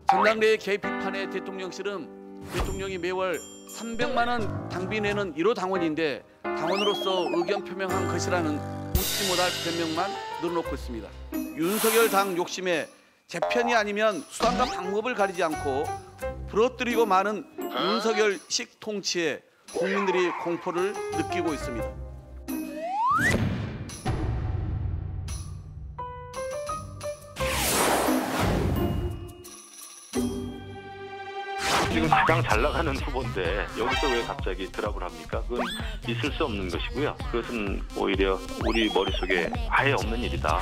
전당대회 개입 비판의 대통령실은 대통령이 매월 300만 원 당비 내는 1호 당원인데 당원으로서 의견 표명한 것이라는 웃지 못할 변명만 늘어놓고 있습니다. 윤석열 당 욕심에 제 편이 아니면 수단과 방법을 가리지 않고 부러뜨리고 마는 윤석열식 통치에 국민들이 공포를 느끼고 있습니다. 지금 가장 잘 나가는 후보인데 여기서 왜 갑자기 드랍을 합니까? 그건 있을 수 없는 것이고요. 그것은 오히려 우리 머릿속에 아예 없는 일이다.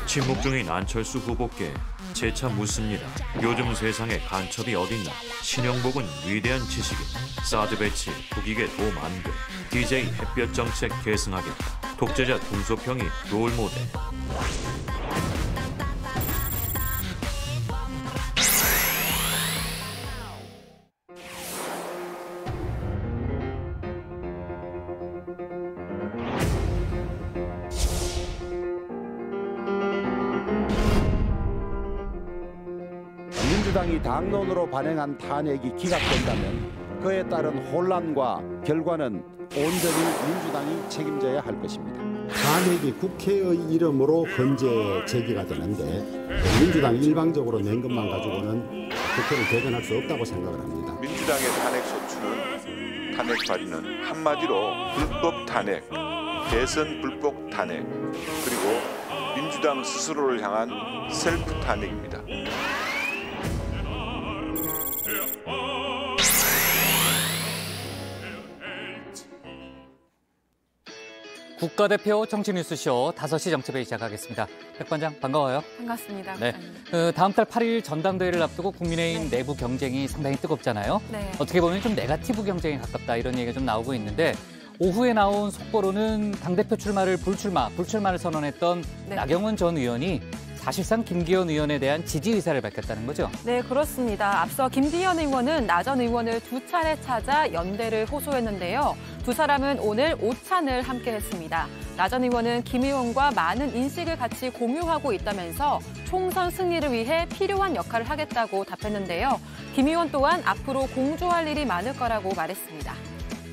침묵 중인 안철수 후보께 재차 묻습니다. 요즘 세상에 간첩이 어딨나? 신영복은 위대한 지식인. 사드 배치 국익에 도움 안 돼. DJ 햇볕 정책 계승하겠다. 독재자 동소평이 롤모델. 민주당이 당론으로 발행한 탄핵이 기각된다면 그에 따른 혼란과 결과는 온전히 민주당이 책임져야 할 것입니다. 탄핵이 국회의 이름으로 헌재 제기가 되는데 민주당이 일방적으로 낸 것만 가지고는 국회를 개변할 수 없다고 생각을 합니다. 민주당의 탄핵 소추는 탄핵 발의는 한마디로 불법 탄핵, 대선 불법 탄핵, 그리고 민주당 스스로를 향한 셀프 탄핵입니다. 국가대표 정치뉴스쇼 5시 정치회의 시작하겠습니다. 백 반장 반가워요. 반갑습니다. 네. 다음 달 8일 전당대회를 앞두고 국민의힘 내부 경쟁이 상당히 뜨겁잖아요. 네. 어떻게 보면 좀 네거티브 경쟁에 가깝다 이런 얘기가 좀 나오고 있는데 오후에 나온 속보로는 당대표 불출마를 선언했던 나경원 전 의원이 사실상 김기현 의원에 대한 지지 의사를 밝혔다는 거죠? 네, 그렇습니다. 앞서 김기현 의원은 나 전 의원을 2차례 찾아 연대를 호소했는데요. 두 사람은 오늘 오찬을 함께 했습니다. 나 전 의원은 김 의원과 많은 인식을 같이 공유하고 있다면서 총선 승리를 위해 필요한 역할을 하겠다고 답했는데요. 김 의원 또한 앞으로 공조할 일이 많을 거라고 말했습니다.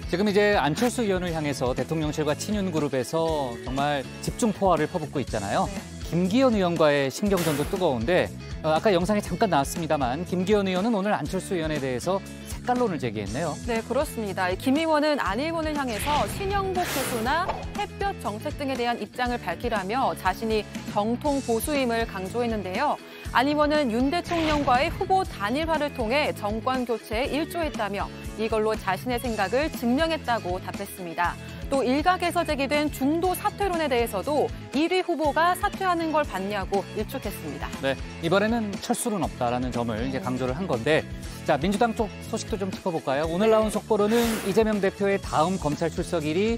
지금 이제 안철수 의원을 향해서 대통령실과 친윤그룹에서 정말 집중 포화를 퍼붓고 있잖아요. 네. 김기현 의원과의 신경전도 뜨거운데 아까 영상에 잠깐 나왔습니다만 김기현 의원은 오늘 안철수 의원에 대해서 색깔론을 제기했네요. 네, 그렇습니다. 김 의원은 안 의원을 향해서 신영복 교수나 햇볕 정책 등에 대한 입장을 밝히라며 자신이 정통 보수임을 강조했는데요. 안 의원은 윤 대통령과의 후보 단일화를 통해 정권 교체에 일조했다며 이걸로 자신의 생각을 증명했다고 답했습니다. 또 일각에서 제기된 중도 사퇴론에 대해서도 1위 후보가 사퇴하는 걸 봤냐고 일축했습니다. 네, 이번에는 철수는 없다라는 점을 이제 강조를 한 건데, 자 민주당 쪽 소식도 좀 짚어볼까요? 오늘 나온 속보로는 이재명 대표의 다음 검찰 출석일이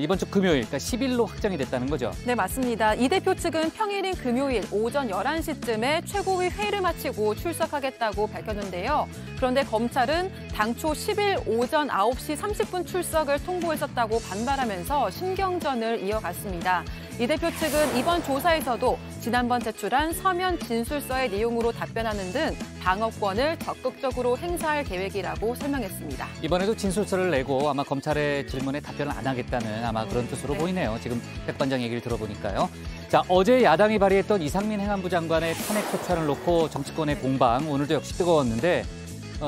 이번 주 금요일, 그러니까 10일로 확정이 됐다는 거죠? 네, 맞습니다. 이 대표 측은 평일인 금요일 오전 11시쯤에 최고위 회의를 마치고 출석하겠다고 밝혔는데요. 그런데 검찰은 당초 10일 오전 9시 30분 출석을 통보했었다고 반발하면서 신경전을 이어갔습니다. 이 대표 측은 이번 조사에서도 지난번 제출한 서면 진술서의 내용으로 답변하는 등 방어권을 적극적으로 행사할 계획이라고 설명했습니다. 이번에도 진술서를 내고 아마 검찰의 질문에 답변을 안 하겠다는 아마 그런 뜻으로 보이네요. 지금 백 반장 얘기를 들어보니까요. 자, 어제 야당이 발의했던 이상민 행안부 장관의 탄핵 소추안을 놓고 정치권의 공방 오늘도 역시 뜨거웠는데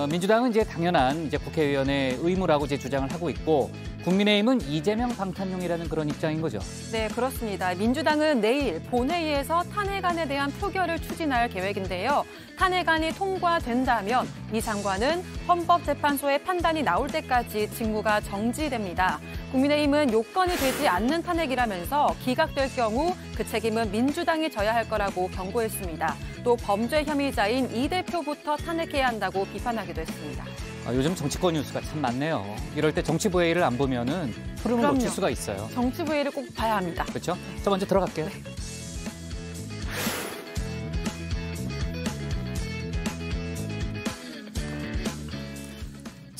민주당은 이제 당연한 이제 국회의원의 의무라고 이제 주장을 하고 있고 국민의힘은 이재명 방탄용이라는 그런 입장인 거죠. 네, 그렇습니다. 민주당은 내일 본회의에서 탄핵안에 대한 표결을 추진할 계획인데요. 탄핵안이 통과된다면 이 장관은 헌법재판소의 판단이 나올 때까지 직무가 정지됩니다. 국민의힘은 요건이 되지 않는 탄핵이라면서 기각될 경우 그 책임은 민주당이 져야 할 거라고 경고했습니다. 또 범죄 혐의자인 이 대표부터 탄핵해야 한다고 비판하기도 했습니다. 요즘 정치권 뉴스가 참 많네요. 이럴 때 정치부회의를 안 보면은 흐름을 놓칠 수가 있어요. 정치부회의를 꼭 봐야 합니다. 그렇죠? 저 먼저 들어갈게요. 네.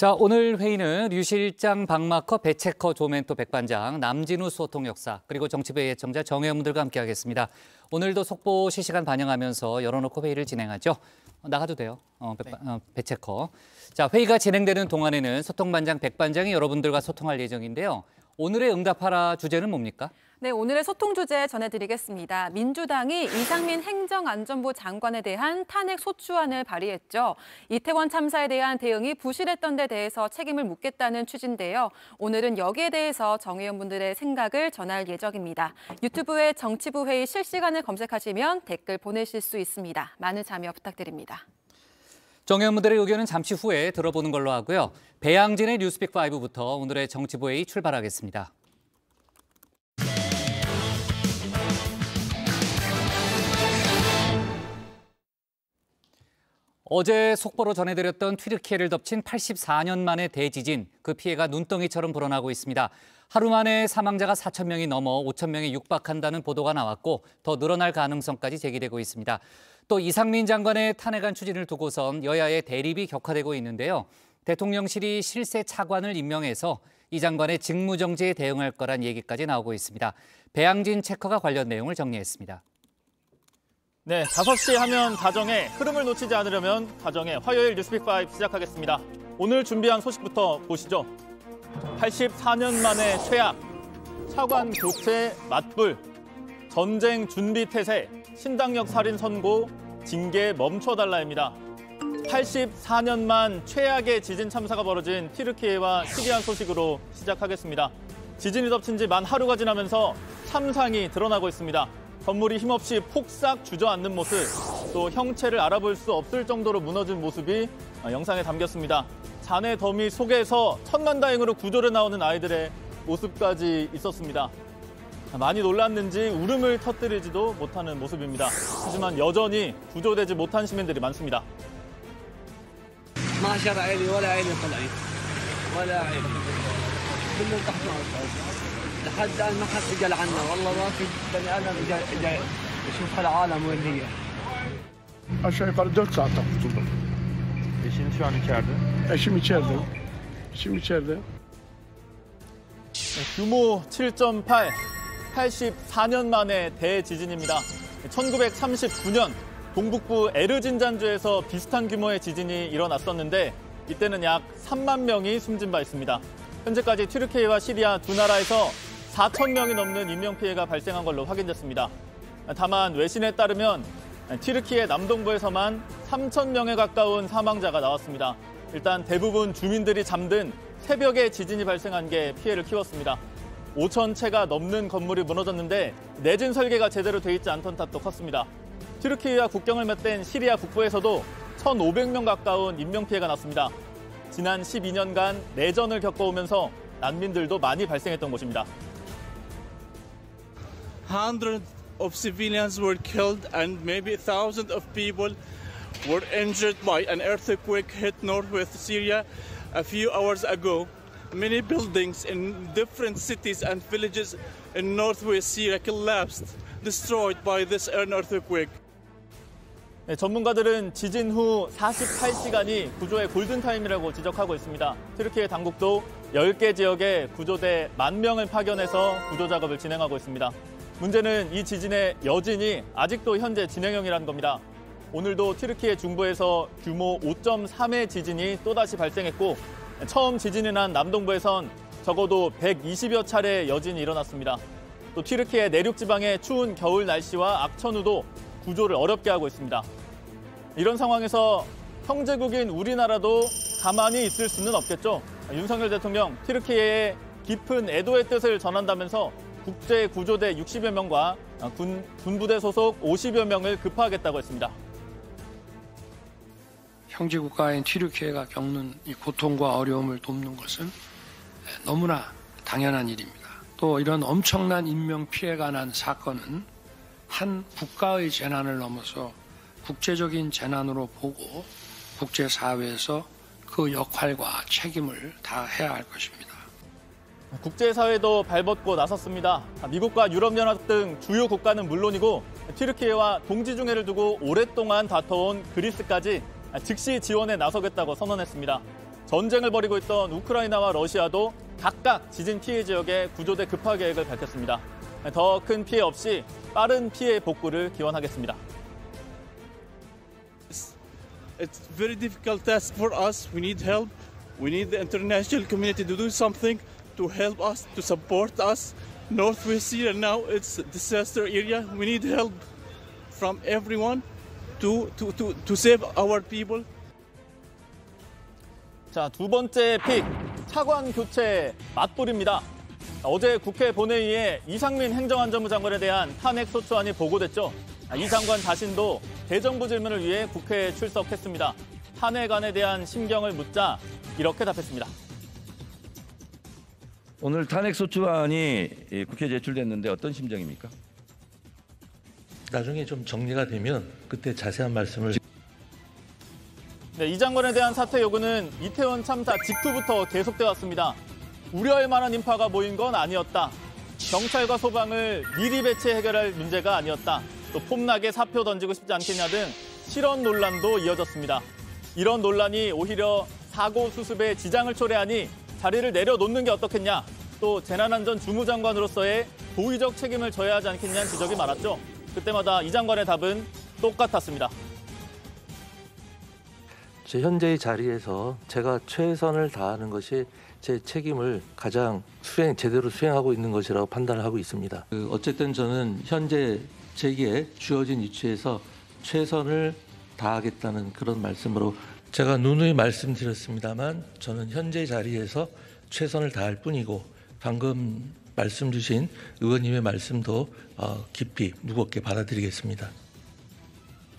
자, 오늘 회의는 류 실장, 박마커, 배체커, 조멘토, 백반장, 남진우 소통역사, 그리고 정치부의 예청자 정혜원들과 함께하겠습니다. 오늘도 속보 실시간 반영하면서 열어놓고 회의를 진행하죠. 나가도 돼요. 배체커. 자, 회의가 진행되는 동안에는 소통반장, 백반장이 여러분들과 소통할 예정인데요. 오늘의 응답하라 주제는 뭡니까? 네, 오늘의 소통 주제 전해드리겠습니다. 민주당이 이상민 행정안전부 장관에 대한 탄핵 소추안을 발의했죠. 이태원 참사에 대한 대응이 부실했던 데 대해서 책임을 묻겠다는 취지인데요. 오늘은 여기에 대해서 정 의원분들의 생각을 전할 예정입니다. 유튜브에 정치부 회의 실시간을 검색하시면 댓글 보내실 수 있습니다. 많은 참여 부탁드립니다. 정 의원분들의 의견은 잠시 후에 들어보는 걸로 하고요. 배양진의 뉴스픽5부터 오늘의 정치부 회의 출발하겠습니다. 어제 속보로 전해드렸던 튀르키예를 덮친 84년 만의 대지진, 그 피해가 눈덩이처럼 불어나고 있습니다. 하루 만에 사망자가 4천 명이 넘어 5천 명에 육박한다는 보도가 나왔고 더 늘어날 가능성까지 제기되고 있습니다. 또 이상민 장관의 탄핵안 추진을 두고선 여야의 대립이 격화되고 있는데요. 대통령실이 실세 차관을 임명해서 이 장관의 직무정지에 대응할 거란 얘기까지 나오고 있습니다. 배양진 체커가 관련 내용을 정리했습니다. 네, 5시 하면 다정의 흐름을 놓치지 않으려면 다정의 화요일 뉴스픽5 시작하겠습니다. 오늘 준비한 소식부터 보시죠. 84년 만에 최악, 차관 교체 맞불, 전쟁 준비 태세, 신당역 살인 선고, 징계 멈춰달라입니다. 84년 만 최악의 지진 참사가 벌어진 튀르키예와 시리아 소식으로 시작하겠습니다. 지진이 덮친 지 만 하루가 지나면서 참상이 드러나고 있습니다. 건물이 힘없이 폭삭 주저앉는 모습, 또 형체를 알아볼 수 없을 정도로 무너진 모습이 영상에 담겼습니다. 잔해 더미 속에서 천만다행으로 구조를 나오는 아이들의 모습까지 있었습니다. 많이 놀랐는지 울음을 터뜨리지도 못하는 모습입니다. 하지만 여전히 구조되지 못한 시민들이 많습니다. لحد الآن ما حد سجل عنا والله ما في بني آدم إجا يشوف هالعالم وين هي. Aşağı yukarı 4 saatte kurtuldum. Eşiniz şu an içeride. Eşim içeride. Eşim içeride. 규모 7.8, 84년 만의 대지진입니다. 1939년 동북부 에르진잔주에서 비슷한 규모의 지진이 일어났었는데 이때는 약 3만 명이 숨진 바 있습니다. 현재까지 튀르키예와 시리아 두 나라에서 4천 명이 넘는 인명피해가 발생한 걸로 확인됐습니다. 다만 외신에 따르면 튀르키예 남동부에서만 3천 명에 가까운 사망자가 나왔습니다. 일단 대부분 주민들이 잠든 새벽에 지진이 발생한 게 피해를 키웠습니다. 5천 채가 넘는 건물이 무너졌는데 내진 설계가 제대로 돼 있지 않던 탓도 컸습니다. 튀르키예와 국경을 맞댄 시리아 북부에서도 1,500명 가까운 인명피해가 났습니다. 지난 12년간 내전을 겪어오면서 난민들도 많이 발생했던 곳입니다. Hundreds of civilians were killed and maybe thousands of people were injured by an earthquake hit northwest Syria a few hours ago. Many buildings in different cities and villages in northwest Syria collapsed, destroyed by this earthquake. 네, 전문가들은 지진 후 48시간이 구조의 골든타임이라고 지적하고 있습니다. 튀르키예 당국도 10개 지역에 구조대 10,000명을 파견해서 구조 작업을 진행하고 있습니다. 문제는 이 지진의 여진이 아직도 현재 진행형이라는 겁니다. 오늘도 튀르키예 중부에서 규모 5.3의 지진이 또다시 발생했고 처음 지진이 난 남동부에선 적어도 120여 차례 여진이 일어났습니다. 또 튀르키예 내륙 지방의 추운 겨울 날씨와 악천후도 구조를 어렵게 하고 있습니다. 이런 상황에서 형제국인 우리나라도 가만히 있을 수는 없겠죠. 윤석열 대통령 튀르키예에 깊은 애도의 뜻을 전한다면서 국제구조대 60여 명과 군부대 소속 50여 명을 급파하겠다고 했습니다. 형제국가인 튀르키예가 겪는 이 고통과 어려움을 돕는 것은 너무나 당연한 일입니다. 또 이런 엄청난 인명피해가 난 사건은 한 국가의 재난을 넘어서 국제적인 재난으로 보고 국제사회에서 그 역할과 책임을 다해야 할 것입니다. 국제사회도 발벗고 나섰습니다. 미국과 유럽연합 등 주요 국가는 물론이고 튀르키예와 동지중해를 두고 오랫동안 다퉈온 그리스까지 즉시 지원에 나서겠다고 선언했습니다. 전쟁을 벌이고 있던 우크라이나와 러시아도 각각 지진 피해 지역에 구조대 급파 계획을 밝혔습니다. 더 큰 피해 없이 빠른 피해 복구를 기원하겠습니다. It's very difficult task for us. We need help. We need the international community to do something to help us, to support us. Northwest Syria now it's a disaster area. We need help from everyone to save our people. 자, 두 번째 픽, 차관 교체 맞불입니다. 어제 국회 본회의에 이상민 행정안전부 장관에 대한 탄핵 소추안이 보고됐죠. 이 장관 자신도 대정부 질문을 위해 국회에 출석했습니다. 탄핵안에 대한 심경을 묻자 이렇게 답했습니다. 오늘 탄핵 소추안이 국회에 제출됐는데 어떤 심정입니까? 나중에 좀 정리가 되면 그때 자세한 말씀을. 네, 이 장관에 대한 사퇴 요구는 이태원 참사 직후부터 계속돼 왔습니다. 우려할 만한 인파가 모인 건 아니었다. 경찰과 소방을 미리 배치 해결할 문제가 아니었다. 또 폼나게 사표 던지고 싶지 않겠냐 등 실언 논란도 이어졌습니다. 이런 논란이 오히려 사고 수습에 지장을 초래하니 자리를 내려놓는 게 어떻겠냐. 또 재난안전 주무장관으로서의 도의적 책임을 져야 하지 않겠냐는 지적이 많았죠. 그때마다 이 장관의 답은 똑같았습니다. 제 현재의 자리에서 제가 최선을 다하는 것이 제 책임을 가장 제대로 수행하고 있는 것이라고 판단을 하고 있습니다. 어쨌든 저는 현재 제게 주어진 위치에서 최선을 다하겠다는 그런 말씀으로 제가 누누이 말씀드렸습니다만 저는 현재 자리에서 최선을 다할 뿐이고 방금 말씀 주신 의원님의 말씀도 깊이 무겁게 받아들이겠습니다.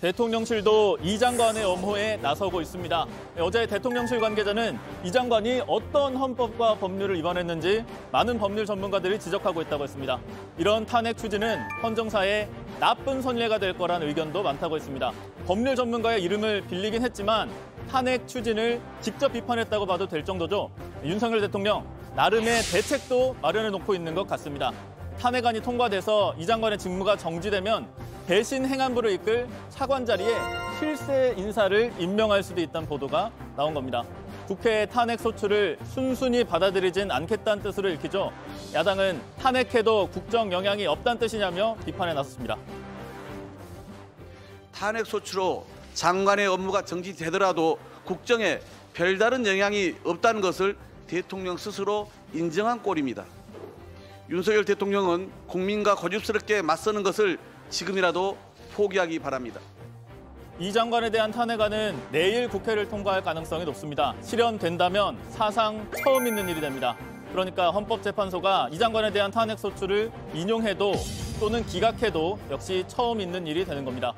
대통령실도 이 장관의 엄호에 나서고 있습니다. 어제 대통령실 관계자는 이 장관이 어떤 헌법과 법률을 위반했는지 많은 법률 전문가들이 지적하고 있다고 했습니다. 이런 탄핵 추진은 헌정사에 나쁜 선례가 될 거란 의견도 많다고 했습니다. 법률 전문가의 이름을 빌리긴 했지만 탄핵 추진을 직접 비판했다고 봐도 될 정도죠. 윤석열 대통령 나름의 대책도 마련해 놓고 있는 것 같습니다. 탄핵안이 통과돼서 이 장관의 직무가 정지되면 대신 행안부를 이끌 차관 자리에 실세 인사를 임명할 수도 있다는 보도가 나온 겁니다. 국회의 탄핵 소추를 순순히 받아들이진 않겠다는 뜻으로 읽히죠. 야당은 탄핵해도 국정 영향이 없다는 뜻이냐며 비판에 나섰습니다. 탄핵 소추로 장관의 업무가 정지되더라도 국정에 별다른 영향이 없다는 것을 대통령 스스로 인정한 꼴입니다. 윤석열 대통령은 국민과 고집스럽게 맞서는 것을 지금이라도 포기하기 바랍니다. 이 장관에 대한 탄핵안은 내일 국회를 통과할 가능성이 높습니다. 실현된다면 사상 처음 있는 일이 됩니다. 그러니까 헌법재판소가 이 장관에 대한 탄핵 소추를 인용해도 또는 기각해도 역시 처음 있는 일이 되는 겁니다.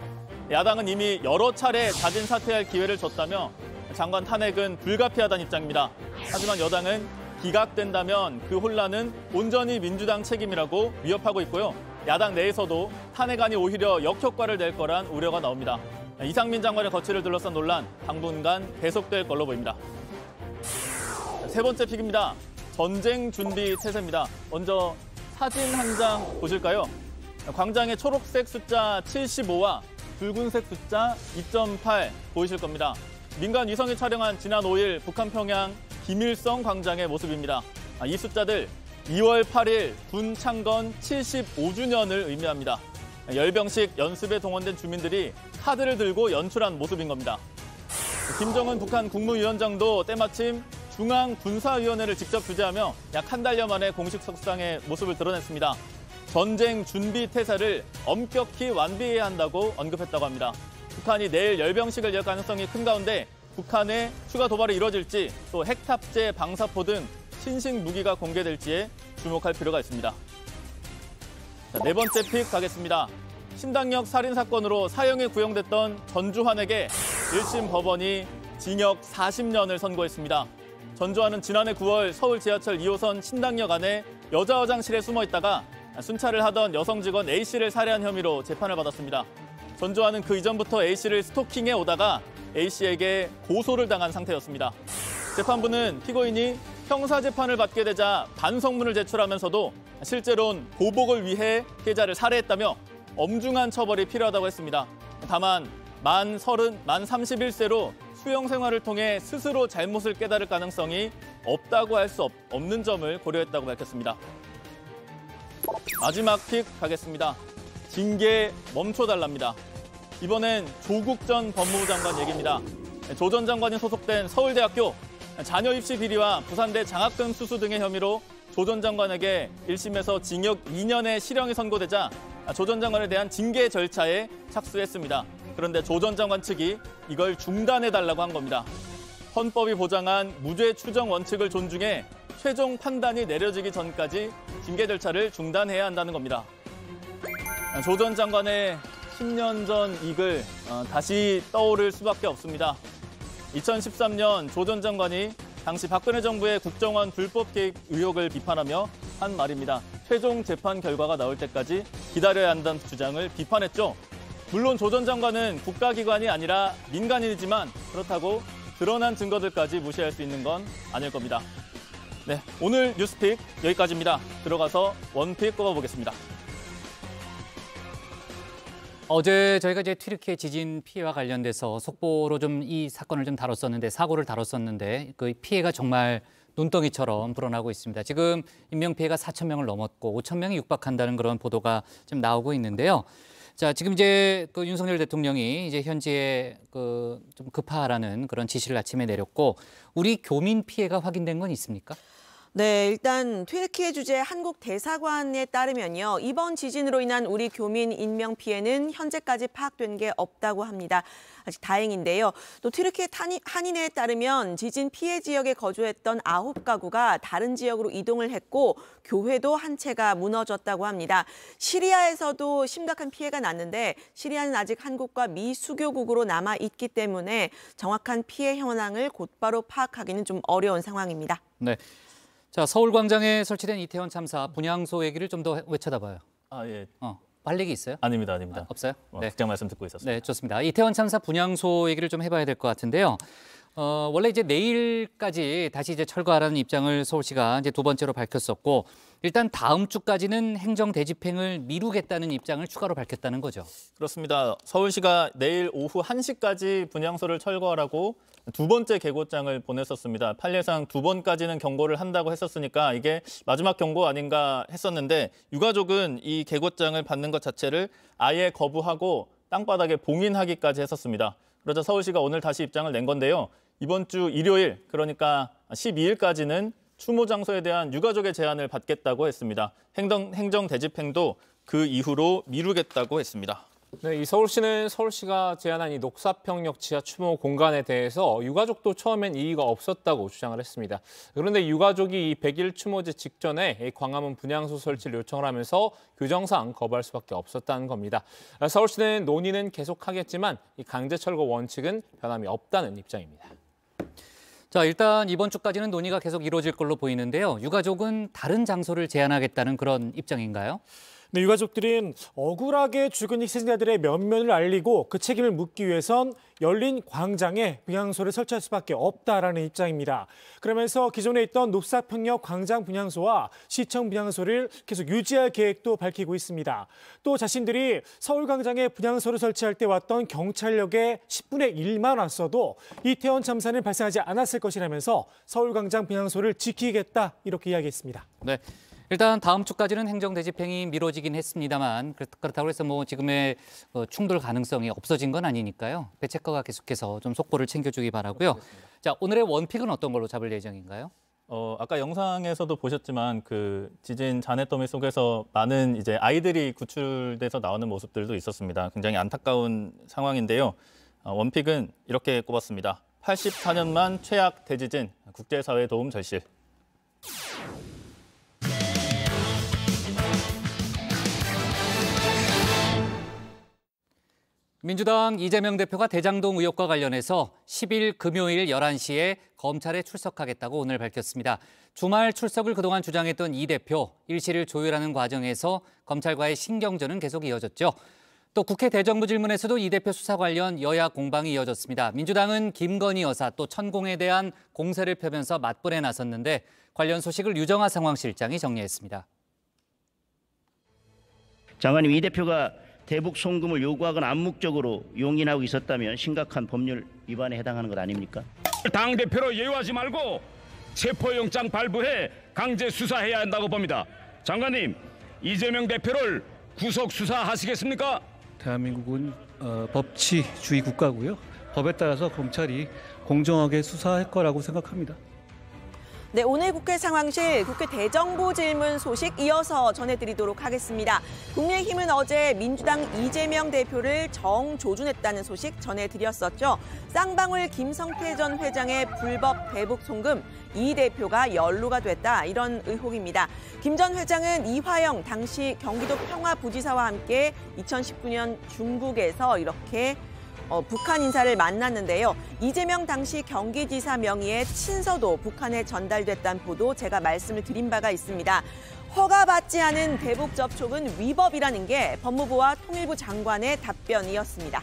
야당은 이미 여러 차례 자진 사퇴할 기회를 줬다며 장관 탄핵은 불가피하다는 입장입니다. 하지만 여당은 기각된다면 그 혼란은 온전히 민주당 책임이라고 위협하고 있고요. 야당 내에서도 탄핵안이 오히려 역효과를 낼 거란 우려가 나옵니다. 이상민 장관의 거취를 둘러싼 논란 당분간 계속될 걸로 보입니다. 세 번째 픽입니다. 전쟁 준비 태세입니다. 먼저 사진 한 장 보실까요? 광장의 초록색 숫자 75와 붉은색 숫자 2.8 보이실 겁니다. 민간 위성이 촬영한 지난 5일 북한 평양 김일성 광장의 모습입니다. 이 숫자들 2월 8일 군 창건 75주년을 의미합니다. 열병식 연습에 동원된 주민들이 카드를 들고 연출한 모습인 겁니다. 김정은 북한 국무위원장도 때마침 중앙군사위원회를 직접 주재하며 약 한 달여 만에 공식 석상의 모습을 드러냈습니다. 전쟁 준비 태세를 엄격히 완비해야 한다고 언급했다고 합니다. 북한이 내일 열병식을 열 가능성이 큰 가운데 북한의 추가 도발이 이뤄질지 또 핵탑재 방사포 등 신식 무기가 공개될지에 주목할 필요가 있습니다. 자, 네 번째 픽 가겠습니다. 신당역 살인 사건으로 사형에 구형됐던 전주환에게 1심 법원이 징역 40년을 선고했습니다. 전주환은 지난해 9월 서울 지하철 2호선 신당역 안에 여자 화장실에 숨어 있다가 순찰을 하던 여성 직원 A씨를 살해한 혐의로 재판을 받았습니다. 전주환은 그 이전부터 A씨를 스토킹해 오다가 A씨에게 고소를 당한 상태였습니다. 재판부는 피고인이 형사재판을 받게 되자 반성문을 제출하면서도 실제로는 보복을 위해 피해자를 살해했다며 엄중한 처벌이 필요하다고 했습니다. 다만 만 31세로 수용 생활을 통해 스스로 잘못을 깨달을 가능성이 없다고 할 수 없는 점을 고려했다고 밝혔습니다. 마지막 픽 가겠습니다. 징계 멈춰달랍니다. 이번엔 조국 전 법무부 장관 얘기입니다. 조 전 장관이 소속된 서울대학교 자녀 입시 비리와 부산대 장학금 수수 등의 혐의로 조 전 장관에게 1심에서 징역 2년의 실형이 선고되자 조 전 장관에 대한 징계 절차에 착수했습니다. 그런데 조 전 장관 측이 이걸 중단해달라고 한 겁니다. 헌법이 보장한 무죄 추정 원칙을 존중해 최종 판단이 내려지기 전까지 징계 절차를 중단해야 한다는 겁니다. 조 전 장관의 10년 전 이글 다시 떠오를 수밖에 없습니다. 2013년 조 전 장관이 당시 박근혜 정부의 국정원 불법 개입 의혹을 비판하며 한 말입니다. 최종 재판 결과가 나올 때까지 기다려야 한다는 주장을 비판했죠. 물론 조 전 장관은 국가기관이 아니라 민간인이지만 그렇다고 드러난 증거들까지 무시할 수 있는 건 아닐 겁니다. 네, 오늘 뉴스픽 여기까지입니다. 들어가서 원픽 꼽아보겠습니다. 어제 저희가 이제 튀르키예 지진 피해와 관련돼서 속보로 좀 이 사건을 좀 다뤘었는데, 사고를 다뤘었는데 그 피해가 정말 눈덩이처럼 불어나고 있습니다. 지금 인명피해가 4,000명을 넘었고 5,000명이 육박한다는 그런 보도가 지금 나오고 있는데요. 자, 지금 이제 그 윤석열 대통령이 이제 현지에 그 좀 급파하라는 그런 지시를 아침에 내렸고, 우리 교민 피해가 확인된 건 있습니까? 네, 일단 튀르키예 주재 한국 대사관에 따르면요, 이번 지진으로 인한 우리 교민 인명 피해는 현재까지 파악된 게 없다고 합니다. 아직 다행인데요. 또 튀르키예 한인회에 따르면 지진 피해 지역에 거주했던 9가구가 다른 지역으로 이동을 했고 교회도 한 채가 무너졌다고 합니다. 시리아에서도 심각한 피해가 났는데 시리아는 아직 한국과 미수교국으로 남아 있기 때문에 정확한 피해 현황을 곧바로 파악하기는 좀 어려운 상황입니다. 네. 자, 서울광장에 설치된 이태원 참사 분향소 얘기를 좀 더 외쳐다봐요. 아, 예. 할 얘기 있어요? 아닙니다. 없어요? 네. 국장 말씀 듣고 있었습니다. 네, 좋습니다. 이태원 참사 분향소 얘기를 좀 해봐야 될 것 같은데요. 원래 이제 내일까지 다시 이제 철거하라는 입장을 서울시가 이제 두 번째로 밝혔었고, 일단 다음 주까지는 행정 대집행을 미루겠다는 입장을 추가로 밝혔다는 거죠. 그렇습니다. 서울시가 내일 오후 1시까지 분향소를 철거하라고 두 번째 계고장을 보냈었습니다. 판례상 두 번까지는 경고를 한다고 했었으니까 이게 마지막 경고 아닌가 했었는데, 유가족은 이 계고장을 받는 것 자체를 아예 거부하고 땅바닥에 봉인하기까지 했었습니다. 그러자 서울시가 오늘 다시 입장을 낸 건데요. 이번 주 일요일, 그러니까 12일까지는 추모 장소에 대한 유가족의 제안을 받겠다고 했습니다. 행정 대집행도 그 이후로 미루겠다고 했습니다. 네, 이 서울시는 서울시가 제안한 이 녹사평역 지하 추모 공간에 대해서 유가족도 처음엔 이의가 없었다고 주장을 했습니다. 그런데 유가족이 이 100일 추모제 직전에 이 광화문 분향소 설치를 요청을 하면서 규정상 거부할 수밖에 없었다는 겁니다. 서울시는 논의는 계속하겠지만 이 강제 철거 원칙은 변함이 없다는 입장입니다. 자, 일단 이번 주까지는 논의가 계속 이루어질 걸로 보이는데요. 유가족은 다른 장소를 제안하겠다는 그런 입장인가요? 네, 유가족들은 억울하게 죽은 희생자들의 면면을 알리고 그 책임을 묻기 위해선 열린 광장에 분향소를 설치할 수밖에 없다라는 입장입니다. 그러면서 기존에 있던 녹사평역 광장 분향소와 시청 분향소를 계속 유지할 계획도 밝히고 있습니다. 또 자신들이 서울광장에 분향소를 설치할 때 왔던 경찰력의 10분의 1만 왔어도 이태원 참사는 발생하지 않았을 것이라면서 서울광장 분향소를 지키겠다, 이렇게 이야기했습니다. 네. 일단 다음 주까지는 행정 대집행이 미뤄지긴 했습니다만, 그렇다고 해서 뭐 지금의 충돌 가능성이 없어진 건 아니니까요. 배체커가 계속해서 좀 속보를 챙겨주기 바라고요. 자, 오늘의 원픽은 어떤 걸로 잡을 예정인가요? 아까 영상에서도 보셨지만 그 지진 잔해더미 속에서 많은 이제 아이들이 구출돼서 나오는 모습들도 있었습니다. 굉장히 안타까운 상황인데요. 원픽은 이렇게 꼽았습니다. 84년만 최악 대지진, 국제사회 도움 절실. 민주당 이재명 대표가 대장동 의혹과 관련해서 10일 금요일 11시에 검찰에 출석하겠다고 오늘 밝혔습니다. 주말 출석을 그동안 주장했던 이 대표, 일시를 조율하는 과정에서 검찰과의 신경전은 계속 이어졌죠. 또 국회 대정부 질문에서도 이 대표 수사 관련 여야 공방이 이어졌습니다. 민주당은 김건희 여사 또 천공에 대한 공세를 펴면서 맞불에 나섰는데 관련 소식을 유정아 상황실장이 정리했습니다. 장관님, 이 대표가 대북 송금을 요구하거나 암묵적으로 용인하고 있었다면 심각한 법률 위반에 해당하는 것 아닙니까? 당대표로 예우하지 말고 체포영장 발부해 강제 수사해야 한다고 봅니다. 장관님, 이재명 대표를 구속 수사하시겠습니까? 대한민국은 법치주의 국가고요. 법에 따라서 검찰이 공정하게 수사할 거라고 생각합니다. 네, 오늘 국회 상황실 국회 대정부 질문 소식 이어서 전해드리도록 하겠습니다. 국민의힘은 어제 민주당 이재명 대표를 정조준했다는 소식 전해드렸었죠. 쌍방울 김성태 전 회장의 불법 대북 송금, 이 대표가 연루가 됐다, 이런 의혹입니다. 김 전 회장은 이화영 당시 경기도 평화부지사와 함께 2019년 중국에서 이렇게 북한 인사를 만났는데요. 이재명 당시 경기지사 명의의 친서도 북한에 전달됐다는 보도 제가 말씀을 드린 바가 있습니다. 허가받지 않은 대북 접촉은 위법이라는 게 법무부와 통일부 장관의 답변이었습니다.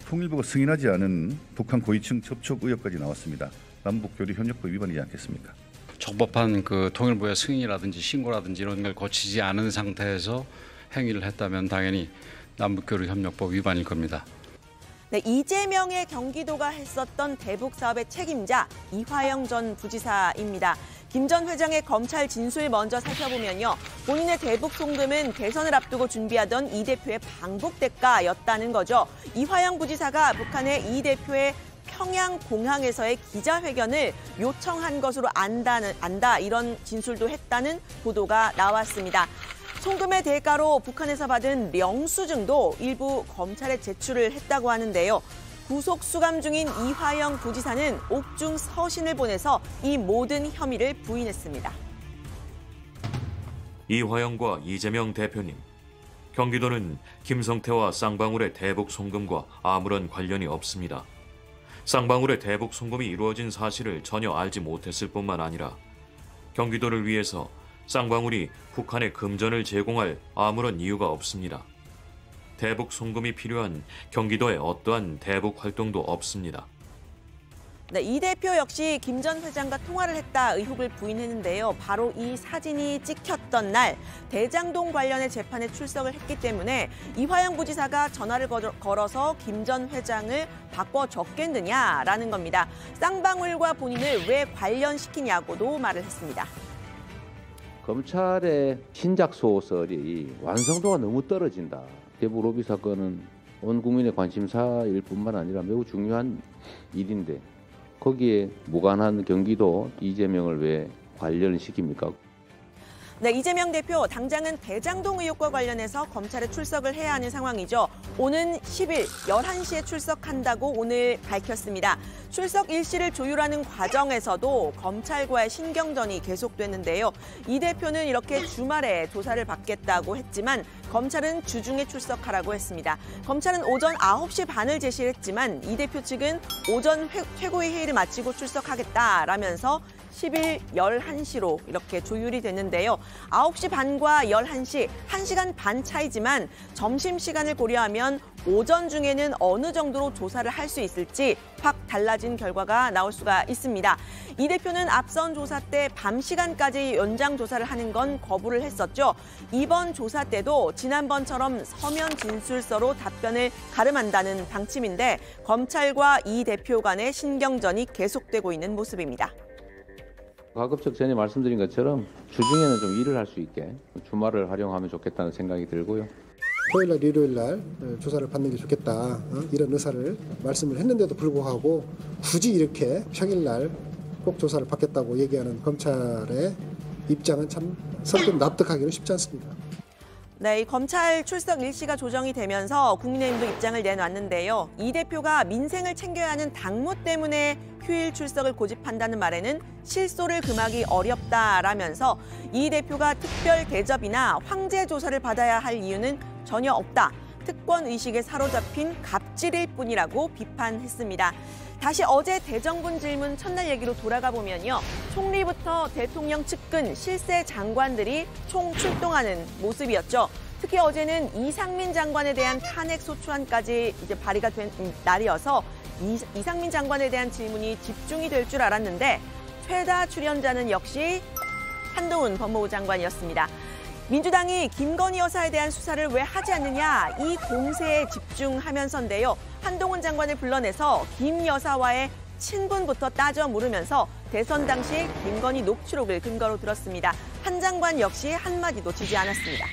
통일부가 승인하지 않은 북한 고위층 접촉 의혹까지 나왔습니다. 남북교류협력법 위반이지 않겠습니까? 적법한 그 통일부의 승인이라든지 신고라든지 이런 걸 거치지 않은 상태에서 행위를 했다면 당연히 남북교류협력법 위반일 겁니다. 네, 이재명의 경기도가 했었던 대북 사업의 책임자 이화영 전 부지사입니다. 김 전 회장의 검찰 진술 먼저 살펴보면요. 본인의 대북 송금은 대선을 앞두고 준비하던 이 대표의 방북 대가였다는 거죠. 이화영 부지사가 북한의 이 대표의 평양공항에서의 기자회견을 요청한 것으로 안다, 이런 진술도 했다는 보도가 나왔습니다. 송금의 대가로 북한에서 받은 영수증도 일부 검찰에 제출을 했다고 하는데요. 구속 수감 중인 이화영 부지사는 옥중 서신을 보내서 이 모든 혐의를 부인했습니다. 이화영과 이재명 대표님, 경기도는 김성태와 쌍방울의 대북 송금과 아무런 관련이 없습니다. 쌍방울의 대북 송금이 이루어진 사실을 전혀 알지 못했을 뿐만 아니라 경기도를 위해서 쌍방울이 북한에 금전을 제공할 아무런 이유가 없습니다. 대북 송금이 필요한 경기도에 어떠한 대북 활동도 없습니다. 네, 이 대표 역시 김 전 회장과 통화를 했다 의혹을 부인했는데요. 바로 이 사진이 찍혔던 날 대장동 관련의 재판에 출석을 했기 때문에 이화영 부지사가 전화를 걸어서 김 전 회장을 바꿔 적겠느냐라는 겁니다. 쌍방울과 본인을 왜 관련시키냐고도 말을 했습니다. 검찰의 신작 소설이 완성도가 너무 떨어진다. 대북 로비 사건은 온 국민의 관심사일 뿐만 아니라 매우 중요한 일인데 거기에 무관한 경기도 이재명을 왜 관련시킵니까? 네, 이재명 대표 당장은 대장동 의혹과 관련해서 검찰에 출석을 해야 하는 상황이죠. 오는 10일 11시에 출석한다고 오늘 밝혔습니다. 출석 일시를 조율하는 과정에서도 검찰과의 신경전이 계속됐는데요. 이 대표는 이렇게 주말에 조사를 받겠다고 했지만 검찰은 주중에 출석하라고 했습니다. 검찰은 오전 9시 반을 제시했지만 이 대표 측은 오전 최고위 회의를 마치고 출석하겠다라면서 10일 11시로 이렇게 조율이 됐는데요. 9시 반과 11시, 1시간 반 차이지만 점심시간을 고려하면 오전 중에는 어느 정도로 조사를 할 수 있을지 확 달라진 결과가 나올 수가 있습니다. 이 대표는 앞선 조사 때 밤 시간까지 연장 조사를 하는 건 거부를 했었죠. 이번 조사 때도 지난번처럼 서면 진술서로 답변을 가름한다는 방침인데 검찰과 이 대표 간의 신경전이 계속되고 있는 모습입니다. 가급적 전에 말씀드린 것처럼 주중에는 좀 일을 할 수 있게 주말을 활용하면 좋겠다는 생각이 들고요. 토요일날, 일요일날 조사를 받는 게 좋겠다 이런 의사를 말씀을 했는데도 불구하고 굳이 이렇게 평일날 꼭 조사를 받겠다고 얘기하는 검찰의 입장은 참 선뜻 납득하기는 쉽지 않습니다. 네, 이 검찰 출석 일시가 조정이 되면서 국민의힘도 입장을 내놨는데요. 이 대표가 민생을 챙겨야 하는 당무 때문에 휴일 출석을 고집한다는 말에는 실소를 금하기 어렵다라면서 이 대표가 특별 대접이나 황제 조사를 받아야 할 이유는 전혀 없다. 특권 의식에 사로잡힌 갑질일 뿐이라고 비판했습니다. 다시 어제 대정부 질문 첫날 얘기로 돌아가 보면요. 총리부터 대통령 측근 실세 장관들이 총 출동하는 모습이었죠. 특히 어제는 이상민 장관에 대한 탄핵 소추안까지 이제 발의가 된 날이어서 이상민 장관에 대한 질문이 집중이 될 줄 알았는데 최다 출연자는 역시 한동훈 법무부 장관이었습니다. 민주당이 김건희 여사에 대한 수사를 왜 하지 않느냐 이 공세에 집중하면서인데요. 한동훈 장관을 불러내서 김 여사와의 친분부터 따져 물으면서 대선 당시 김건희 녹취록을 근거로 들었습니다. 한 장관 역시 한마디도 지지 않았습니다.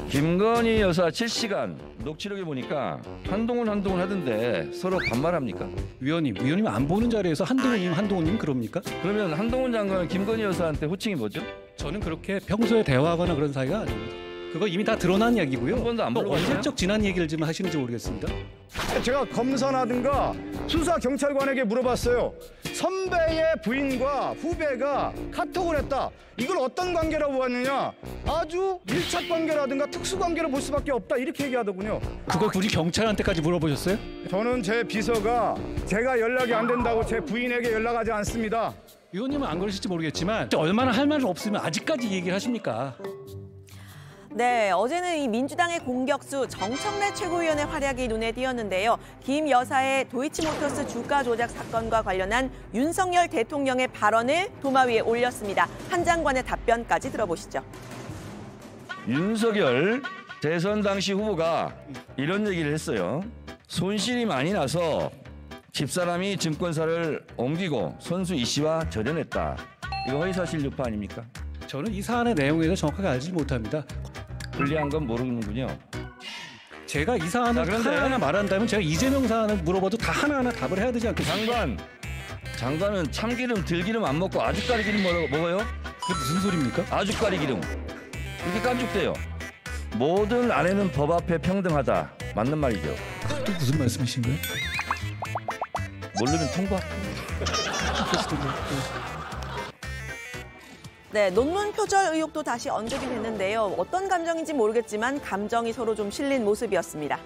김건희 여사 7시간 녹취록에 보니까 한동훈 하던데 서로 반말합니까? 위원님 안 보는 자리에서 한동훈님 그럽니까? 그러면 한동훈 장관은 김건희 여사한테 호칭이 뭐죠? 저는 그렇게 평소에 대화하거나 그런 사이가 아닙니다. 그거 이미 다 드러난 얘기고요. 한 번도 안 물어봤나요? 언제적 지난 얘기를 좀 하시는지 모르겠습니다. 제가 검사라든가 수사 경찰관에게 물어봤어요. 선배의 부인과 후배가 카톡을 했다. 이걸 어떤 관계라고 봤느냐? 아주 밀착 관계라든가 특수 관계로 볼 수밖에 없다. 이렇게 얘기하더군요. 그걸 굳이 경찰한테까지 물어보셨어요? 저는 제 비서가 제가 연락이 안 된다고 제 부인에게 연락하지 않습니다. 위원님은 안 그러실지 모르겠지만 얼마나 할 말 없으면 아직까지 얘기를 하십니까? 네, 어제는 이 민주당의 공격수 정청래 최고위원의 활약이 눈에 띄었는데요. 김 여사의 도이치모터스 주가 조작 사건과 관련한 윤석열 대통령의 발언을 도마 위에 올렸습니다. 한 장관의 답변까지 들어보시죠. 윤석열 대선 당시 후보가 이런 얘기를 했어요. 손실이 많이 나서 집사람이 증권사를 옮기고 선수 이 씨와 절연했다. 이거 허위사실 유포 아닙니까? 저는 이 사안의 내용에 대해서 정확하게 알지 못합니다. 불리한 건 모르는군요. 제가 이 사안을 하나하나 말한다면 제가 이재명 사안을 물어봐도 다 하나하나 답을 해야 되지 않겠습니까? 장관은 참기름 들기름 안 먹고 아주까리 기름 먹어요? 그게 무슨 소리입니까? 아주까리 기름. 이렇게 깐죽대요. 모든 아내는 법 앞에 평등하다. 맞는 말이죠. 또 무슨 말씀이신 거예요? 모르면 통과. 네, 논문 표절 의혹도 다시 언급이 됐는데요. 어떤 감정인지 모르겠지만 감정이 서로 좀 실린 모습이었습니다.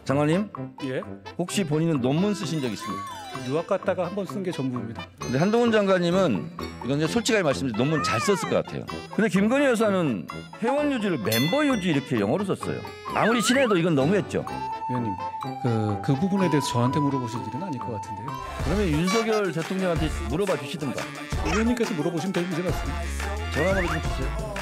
장관님, 예? 혹시 본인은 논문 쓰신 적 있습니까? 유학 갔다가 한 번 쓴 게 전부입니다. 근데 한동훈 장관님은 이건 이제 솔직하게 말씀드리면 논문 잘 썼을 것 같아요. 근데 김건희 여사는 회원 유지를 멤버 유지 이렇게 영어로 썼어요. 아무리 친해도 이건 너무했죠. 위원님, 그 부분에 대해서 저한테 물어보실 일은 아닐 것 같은데요. 그러면 윤석열 대통령한테 물어봐 주시든가. 위원님께서 물어보시면 될 문제 같습니다. 전화번호 좀 주세요.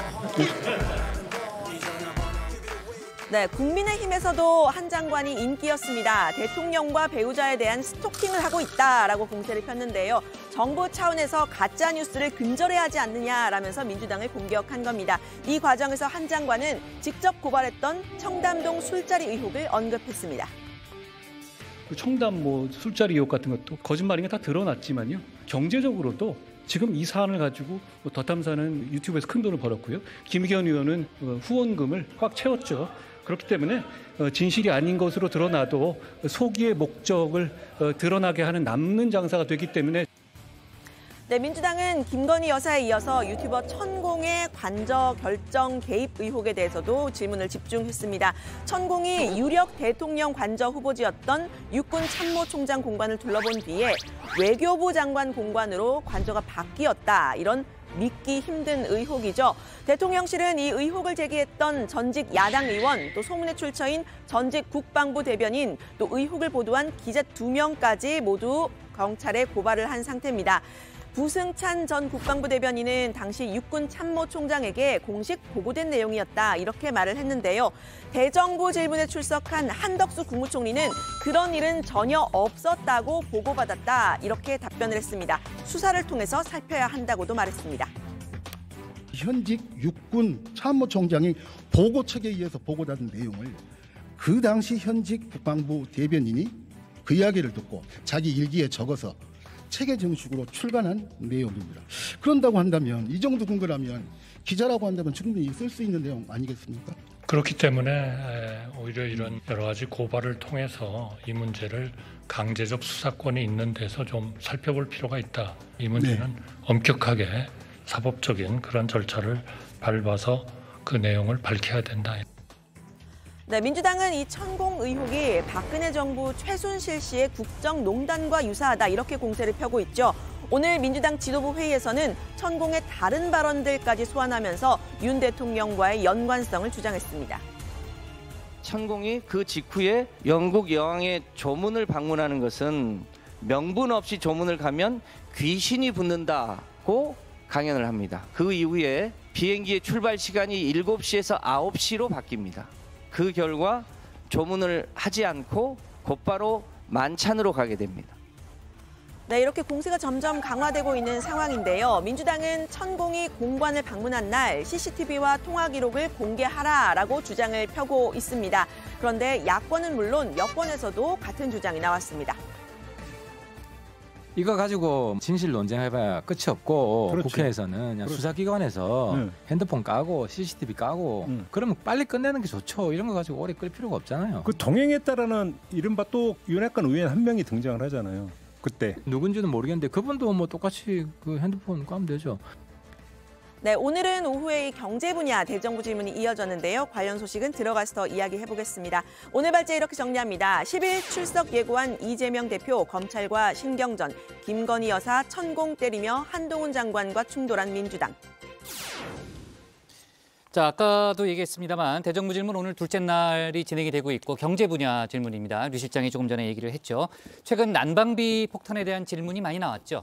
네, 국민의힘에서도 한 장관이 인기였습니다. 대통령과 배우자에 대한 스토킹을 하고 있다라고 공세를 폈는데요. 정부 차원에서 가짜 뉴스를 근절해야 하지 않느냐라면서 민주당을 공격한 겁니다. 이 과정에서 한 장관은 직접 고발했던 청담동 술자리 의혹을 언급했습니다. 그 청담 술자리 의혹 같은 것도 거짓말인 게 다 드러났지만요. 경제적으로도 지금 이 사안을 가지고 더 탐사는 유튜브에서 큰 돈을 벌었고요. 김기현 의원은 후원금을 꽉 채웠죠. 그렇기 때문에 진실이 아닌 것으로 드러나도 소기의 목적을 드러나게 하는 남는 장사가 되기 때문에 네, 민주당은 김건희 여사에 이어서 유튜버 천공의 관저 결정 개입 의혹에 대해서도 질문을 집중했습니다. 천공이 유력 대통령 관저 후보지였던 육군 참모총장 공관을 둘러본 뒤에 외교부 장관 공관으로 관저가 바뀌었다. 이런 믿기 힘든 의혹이죠. 대통령실은 이 의혹을 제기했던 전직 야당 의원, 또 소문의 출처인 전직 국방부 대변인, 또 의혹을 보도한 기자 2명까지 모두 경찰에 고발을 한 상태입니다. 부승찬 전 국방부 대변인은 당시 육군 참모총장에게 공식 보고된 내용이었다 이렇게 말을 했는데요. 대정부 질문에 출석한 한덕수 국무총리는 그런 일은 전혀 없었다고 보고받았다 이렇게 답변을 했습니다. 수사를 통해서 살펴야 한다고도 말했습니다. 현직 육군 참모총장이 보고책에 의해서 보고받은 내용을 그 당시 현직 국방부 대변인이 그 이야기를 듣고 자기 일기에 적어서 체계 정식으로 출간한 내용입니다. 그런다고 한다면 이 정도 근거라면 기자라고 한다면 충분히 쓸 수 있는 내용 아니겠습니까? 그렇기 때문에 오히려 이런 여러 가지 고발을 통해서 이 문제를 강제적 수사권이 있는 데서 좀 살펴볼 필요가 있다. 이 문제는 엄격하게 사법적인 그런 절차를 밟아서 그 내용을 밝혀야 된다. 네, 민주당은 이 천공 의혹이 박근혜 정부 최순실 씨의 국정농단과 유사하다 이렇게 공세를 펴고 있죠. 오늘 민주당 지도부 회의에서는 천공의 다른 발언들까지 소환하면서 윤 대통령과의 연관성을 주장했습니다. 천공이 그 직후에 영국 여왕의 조문을 방문하는 것은 명분 없이 조문을 가면 귀신이 붙는다고 강연을 합니다. 그 이후에 비행기의 출발 시간이 7시에서 9시로 바뀝니다. 그 결과 조문을 하지 않고 곧바로 만찬으로 가게 됩니다. 네, 이렇게 공세가 점점 강화되고 있는 상황인데요. 민주당은 천공이 공관을 방문한 날 CCTV와 통화 기록을 공개하라라고 주장을 펴고 있습니다. 그런데 야권은 물론 여권에서도 같은 주장이 나왔습니다. 이거 가지고 진실 논쟁해봐야 끝이 없고 그렇지. 국회에서는 그냥 수사기관에서 핸드폰 까고 CCTV 까고 그러면 빨리 끝내는 게 좋죠. 이런 거 가지고 오래 끌 필요가 없잖아요. 그 동행했다라는 이른바 또 윤핵관 의원 한 명이 등장을 하잖아요. 그때 누군지는 모르겠는데 그분도 뭐 똑같이 그 핸드폰 까면 되죠. 네, 오늘은 오후에 경제 분야 대정부 질문이 이어졌는데요. 관련 소식은 들어가서 더 이야기해보겠습니다. 오늘 발제 이렇게 정리합니다. 10일 출석 예고한 이재명 대표, 검찰과 신경전, 김건희 여사 천공 때리며 한동훈 장관과 충돌한 민주당. 자, 아까도 얘기했습니다만 대정부 질문 오늘 둘째 날이 진행이 되고 있고 경제 분야 질문입니다. 류 실장이 조금 전에 얘기를 했죠. 최근 난방비 폭탄에 대한 질문이 많이 나왔죠.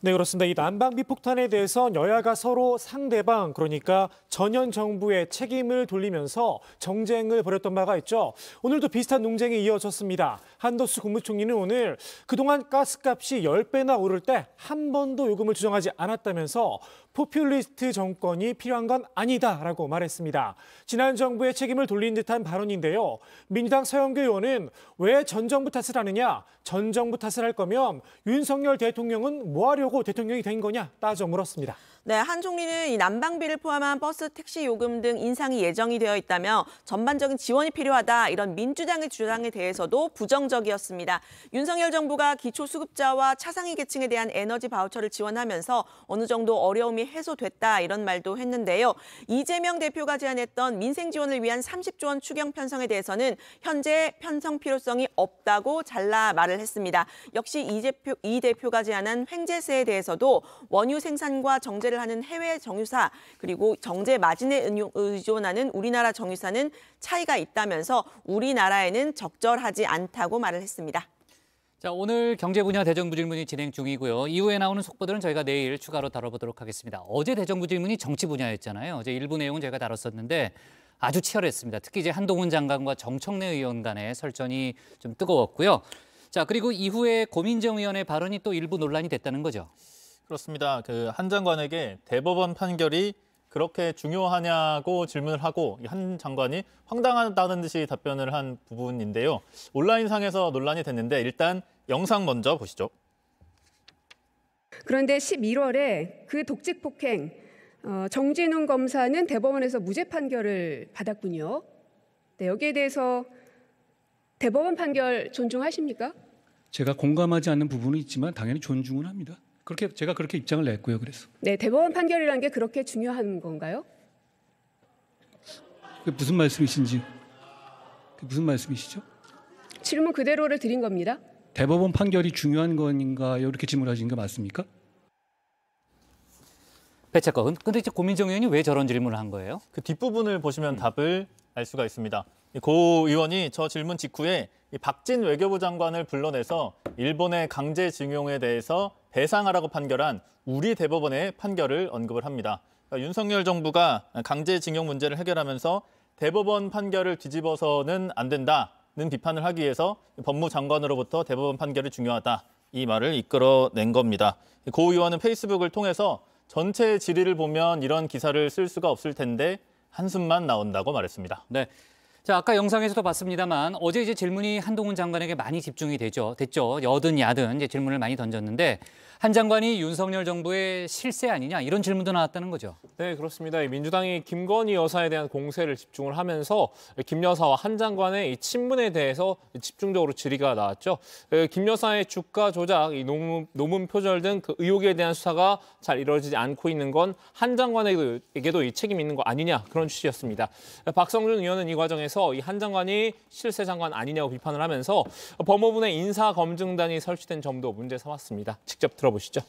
네, 그렇습니다. 이 난방비 폭탄에 대해서 여야가 서로 상대방, 그러니까 전현 정부의 책임을 돌리면서 정쟁을 벌였던 바가 있죠. 오늘도 비슷한 논쟁이 이어졌습니다. 한덕수 국무총리는 오늘 그동안 가스값이 10배나 오를 때 한 번도 요금을 조정하지 않았다면서 포퓰리스트 정권이 필요한 건 아니다라고 말했습니다. 지난 정부의 책임을 돌린 듯한 발언인데요. 민주당 서영교 의원은 왜 전 정부 탓을 하느냐? 전 정부 탓을 할 거면 윤석열 대통령은 뭐 하려고 대통령이 된 거냐? 따져 물었습니다. 네, 한 총리는 이 난방비를 포함한 버스, 택시 요금 등 인상이 예정이 되어 있다며 전반적인 지원이 필요하다, 이런 민주당의 주장에 대해서도 부정적이었습니다. 윤석열 정부가 기초수급자와 차상위 계층에 대한 에너지 바우처를 지원하면서 어느 정도 어려움이 해소됐다, 이런 말도 했는데요. 이재명 대표가 제안했던 민생 지원을 위한 30조 원 추경 편성에 대해서는 현재 편성 필요성이 없다고 잘라 말을 했습니다. 역시 이 대표가 제안한 횡재세에 대해서도 원유 생산과 정제를 하는 해외 정유사, 그리고 정제 마진에 의존하는 우리나라 정유사는 차이가 있다면서 우리나라에는 적절하지 않다고 말을 했습니다. 자, 오늘 경제 분야 대정부 질문이 진행 중이고요. 이후에 나오는 속보들은 저희가 내일 추가로 다뤄보도록 하겠습니다. 어제 대정부 질문이 정치 분야였잖아요. 어제 일부 내용은 저희가 다뤘었는데 아주 치열했습니다. 특히 이제 한동훈 장관과 정청래 의원 간의 설전이 좀 뜨거웠고요. 자, 그리고 이후에 고민정 의원의 발언이 또 일부 논란이 됐다는 거죠. 그렇습니다. 그 한 장관에게 대법원 판결이 그렇게 중요하냐고 질문을 하고 한 장관이 황당하다는 듯이 답변을 한 부분인데요. 온라인상에서 논란이 됐는데 일단 영상 먼저 보시죠. 그런데 11월에 그 독직 폭행 정진웅 검사는 대법원에서 무죄 판결을 받았군요. 네, 여기에 대해서 대법원 판결 존중하십니까? 제가 공감하지 않는 부분은 있지만 당연히 존중은 합니다. 제가 그렇게 입장을 냈고요. 그래서. 네, 대법원 판결이라는 게 그렇게 중요한 건가요? 그게 무슨 말씀이신지. 그게 무슨 말씀이시죠? 질문 그대로를 드린 겁니다. 대법원 판결이 중요한 건가요? 이렇게 질문하신 거 맞습니까? 배차권. 근데 이제 고민정 의원이 왜 저런 질문을 한 거예요? 그 뒷부분을 보시면 답을 알 수가 있습니다. 고 의원이 저 질문 직후에 박진 외교부 장관을 불러내서 일본의 강제징용에 대해서 배상하라고 판결한 우리 대법원의 판결을 언급을 합니다. 그러니까 윤석열 정부가 강제징용 문제를 해결하면서 대법원 판결을 뒤집어서는 안 된다는 비판을 하기 위해서 법무장관으로부터 대법원 판결이 중요하다, 이 말을 이끌어낸 겁니다. 고 의원은 페이스북을 통해서 전체 질의를 보면 이런 기사를 쓸 수가 없을 텐데 한숨만 나온다고 말했습니다. 네. 자, 아까 영상에서도 봤습니다만 어제 이제 질문이 한동훈 장관에게 많이 집중이 됐죠. 여든 야든 이제 질문을 많이 던졌는데 한 장관이 윤석열 정부의 실세 아니냐, 이런 질문도 나왔다는 거죠. 네, 그렇습니다. 민주당이 김건희 여사에 대한 공세를 집중을 하면서 김 여사와 한 장관의 이 친문에 대해서 집중적으로 질의가 나왔죠. 김 여사의 주가 조작, 이 노문 표절 등 그 의혹에 대한 수사가 잘 이루어지지 않고 있는 건 한 장관에게도 이 책임이 있는 거 아니냐, 그런 취지였습니다. 박성준 의원은 이 과정에서 이 한 장관이 실세 장관 아니냐고 비판을 하면서 법무부 내 인사검증단이 설치된 점도 문제 삼았습니다. 직접 들어보시죠.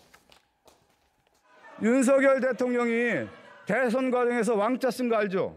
윤석열 대통령이 대선 과정에서 왕자 쓴 거 알죠?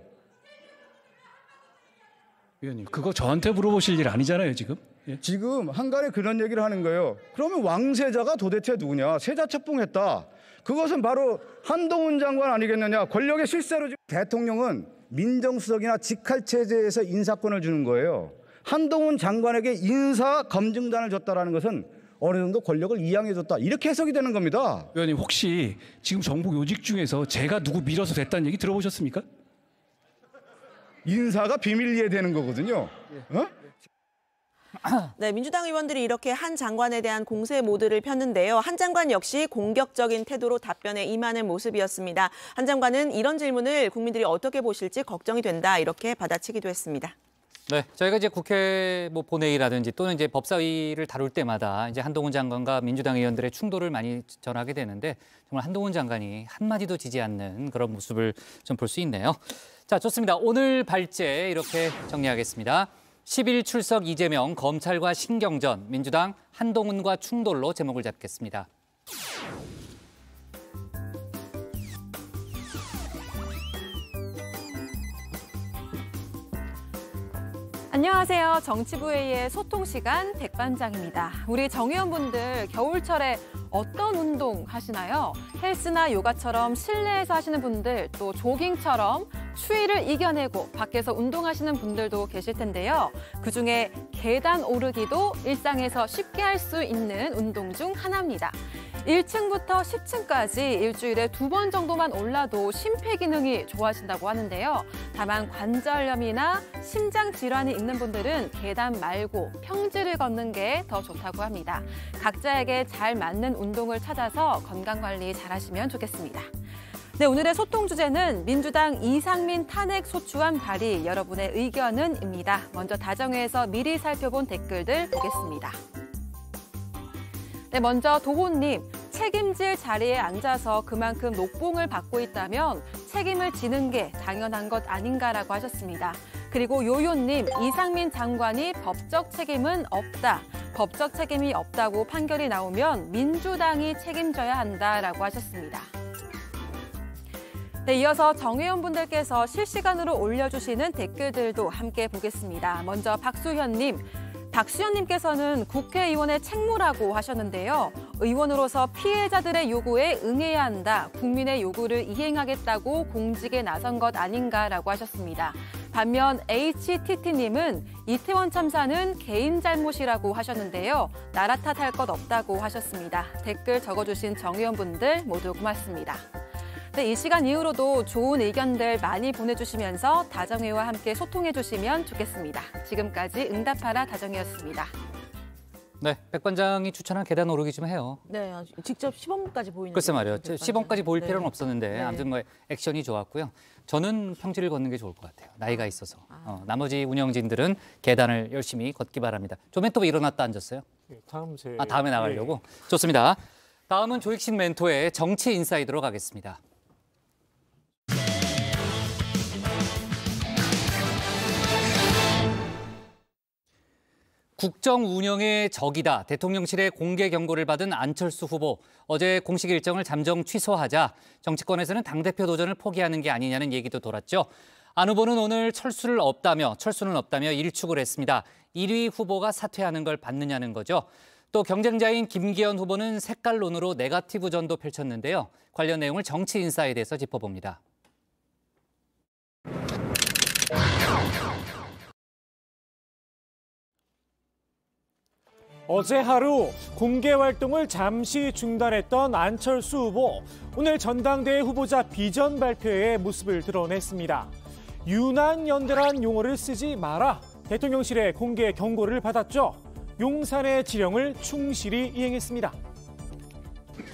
의원님, 그거 저한테 물어보실 일 아니잖아요, 지금. 지금 한간에 그런 얘기를 하는 거예요. 그러면 왕세자가 도대체 누구냐? 세자책봉했다. 그것은 바로 한동훈 장관 아니겠느냐? 권력의 실세로 대통령은 민정수석이나 직할체제에서 인사권을 주는 거예요. 한동훈 장관에게 인사검증단을 줬다라는 것은 어느 정도 권력을 이양해줬다. 이렇게 해석이 되는 겁니다. 의원님 혹시 지금 정부 요직 중에서 제가 누구 밀어서 됐다는 얘기 들어보셨습니까? 인사가 비밀 이해되는 거거든요. 어? 네, 민주당 의원들이 이렇게 한 장관에 대한 공세 모드를 폈는데요. 한 장관 역시 공격적인 태도로 답변에 임하는 모습이었습니다. 한 장관은 이런 질문을 국민들이 어떻게 보실지 걱정이 된다 이렇게 받아치기도 했습니다. 네, 저희가 이제 국회 본회의라든지 또는 이제 법사위를 다룰 때마다 이제 한동훈 장관과 민주당 의원들의 충돌을 많이 전하게 되는데 정말 한동훈 장관이 한마디도 지지 않는 그런 모습을 좀 볼 수 있네요. 자, 좋습니다. 오늘 발제 이렇게 정리하겠습니다. 10일 출석 이재명, 검찰과 신경전, 민주당 한동훈과 충돌로 제목을 잡겠습니다. 안녕하세요. 정치부회의의 소통 시간 백반장입니다. 우리 정 의원분들 겨울철에 어떤 운동 하시나요? 헬스나 요가처럼 실내에서 하시는 분들, 또 조깅처럼 추위를 이겨내고 밖에서 운동하시는 분들도 계실 텐데요. 그중에 계단 오르기도 일상에서 쉽게 할 수 있는 운동 중 하나입니다. 1층부터 10층까지 일주일에 2번 정도만 올라도 심폐기능이 좋아진다고 하는데요. 다만 관절염이나 심장 질환이 있는 분들은 계단 말고 평지를 걷는 게 더 좋다고 합니다. 각자에게 잘 맞는 운동을 찾아서 건강관리 잘 하시면 좋겠습니다. 네, 오늘의 소통 주제는 민주당 이상민 탄핵 소추안 발의, 여러분의 의견은입니다. 먼저 다정회에서 미리 살펴본 댓글들 보겠습니다. 네, 먼저 도호님, 책임질 자리에 앉아서 그만큼 녹봉을 받고 있다면 책임을 지는 게 당연한 것 아닌가라고 하셨습니다. 그리고 요요님, 이상민 장관이 법적 책임은 없다. 법적 책임이 없다고 판결이 나오면 민주당이 책임져야 한다라고 하셨습니다. 네, 이어서 정 의원분들께서 실시간으로 올려주시는 댓글들도 함께 보겠습니다. 먼저 박수현님, 박수현님께서는 국회의원의 책무라고 하셨는데요. 의원으로서 피해자들의 요구에 응해야 한다. 국민의 요구를 이행하겠다고 공직에 나선 것 아닌가라고 하셨습니다. 반면 HTT님은 이태원 참사는 개인 잘못이라고 하셨는데요. 나라 탓할 것 없다고 하셨습니다. 댓글 적어주신 정 의원분들 모두 고맙습니다. 네, 이 시간 이후로도 좋은 의견들 많이 보내주시면서 다정회와 함께 소통해주시면 좋겠습니다. 지금까지 응답하라 다정회였습니다. 네, 백반장이 추천한 계단 오르기 좀 해요. 네, 직접 시범까지 보이는. 글쎄 말이에요. 시범까지 보일 네. 필요는 없었는데 네. 아무튼 뭐 액션이 좋았고요. 저는 평지를 걷는 게 좋을 것 같아요. 나이가 있어서. 나머지 운영진들은 계단을 열심히 걷기 바랍니다. 조멘토 일어났다 앉았어요? 네, 다음에 나가려고? 네. 좋습니다. 다음은 조익신 멘토의 정치 인사이드로 가겠습니다. 국정 운영의 적이다. 대통령실의 공개 경고를 받은 안철수 후보. 어제 공식 일정을 잠정 취소하자 정치권에서는 당대표 도전을 포기하는 게 아니냐는 얘기도 돌았죠. 안 후보는 오늘 철수는 없다며 일축을 했습니다. 1위 후보가 사퇴하는 걸 받느냐는 거죠. 또 경쟁자인 김기현 후보는 색깔론으로 네거티브 전도 펼쳤는데요. 관련 내용을 정치 인사이드에서 짚어봅니다. 어제 하루 공개 활동을 잠시 중단했던 안철수 후보. 오늘 전당대회 후보자 비전 발표에 모습을 드러냈습니다. 유난연대란 용어를 쓰지 마라. 대통령실의 공개 경고를 받았죠. 용산의 지령을 충실히 이행했습니다.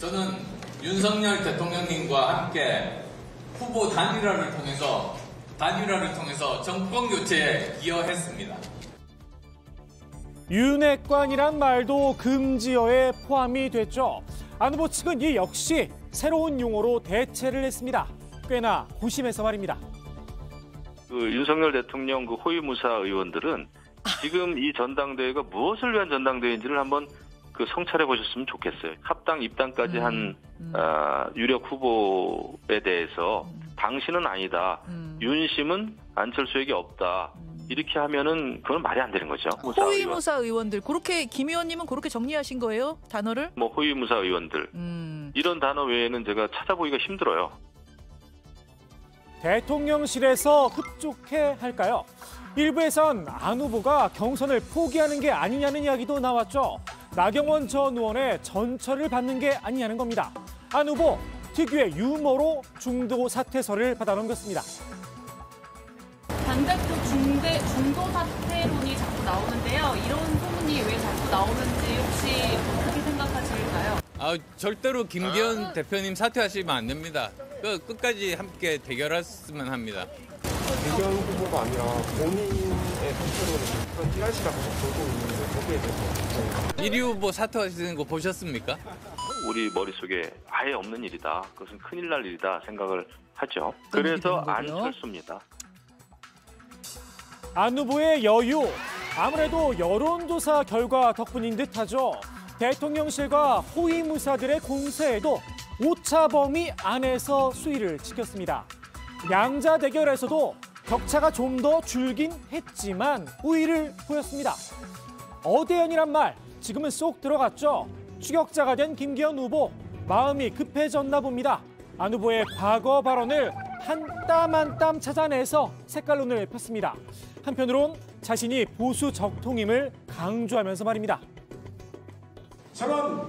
저는 윤석열 대통령님과 함께 후보 단일화를 통해서 정권 교체에 기여했습니다. 윤핵관이란 말도 금지어에 포함이 됐죠. 안 후보 측은 이 역시 새로운 용어로 대체를 했습니다. 꽤나 고심해서 말입니다. 윤석열 대통령 호위무사 의원들은 지금 이 전당대회가 무엇을 위한 전당대회인지를 한번 성찰해 보셨으면 좋겠어요. 합당 입당까지 한 유력 후보에 대해서 당신은 아니다. 윤심은 안철수에게 없다. 이렇게 하면은 그건 말이 안 되는 거죠. 호위무사 의원들 그렇게 김 의원님은 그렇게 정리하신 거예요? 단어를? 뭐 호위무사 의원들 이런 단어 외에는 제가 찾아보기가 힘들어요. 대통령실에서 흡족해 할까요? 일부에선 안 후보가 경선을 포기하는 게 아니냐는 이야기도 나왔죠. 나경원 전 의원의 전철을 받는 게 아니냐는 겁니다. 안 후보 특유의 유머로 중도 사퇴서를 받아넘겼습니다. 당대표 중도 사퇴론이 자꾸 나오는데요. 이런 소문이 왜 자꾸 나오는지 혹시 어떻게 생각하실까요? 절대로 김기현 대표님 사퇴하시면 안 됩니다. 끝까지 함께 대결했으면 합니다. 김기현 후보가 아니라 본인의 사퇴론을 그런 찌라시가 계속 돌고 있는데 거기에 대해서 1위 후보 사퇴하시는 거 보셨습니까? 우리 머릿속에 아예 없는 일이다. 그것은 큰일 날 일이다 생각을 하죠. 그래서 안철수입니다. 안 후보의 여유, 아무래도 여론조사 결과 덕분인 듯하죠. 대통령실과 호위무사들의 공세에도 오차범위 안에서 수위를 지켰습니다. 양자 대결에서도 격차가 좀 더 줄긴 했지만 우위를 보였습니다. 어대연이란 말 지금은 쏙 들어갔죠. 추격자가 된 김기현 후보, 마음이 급해졌나 봅니다. 안 후보의 과거 발언을 한 땀 한 땀 찾아내서 색깔론을 폈습니다. 한편으론 자신이 보수 적통임을 강조하면서 말입니다. 저는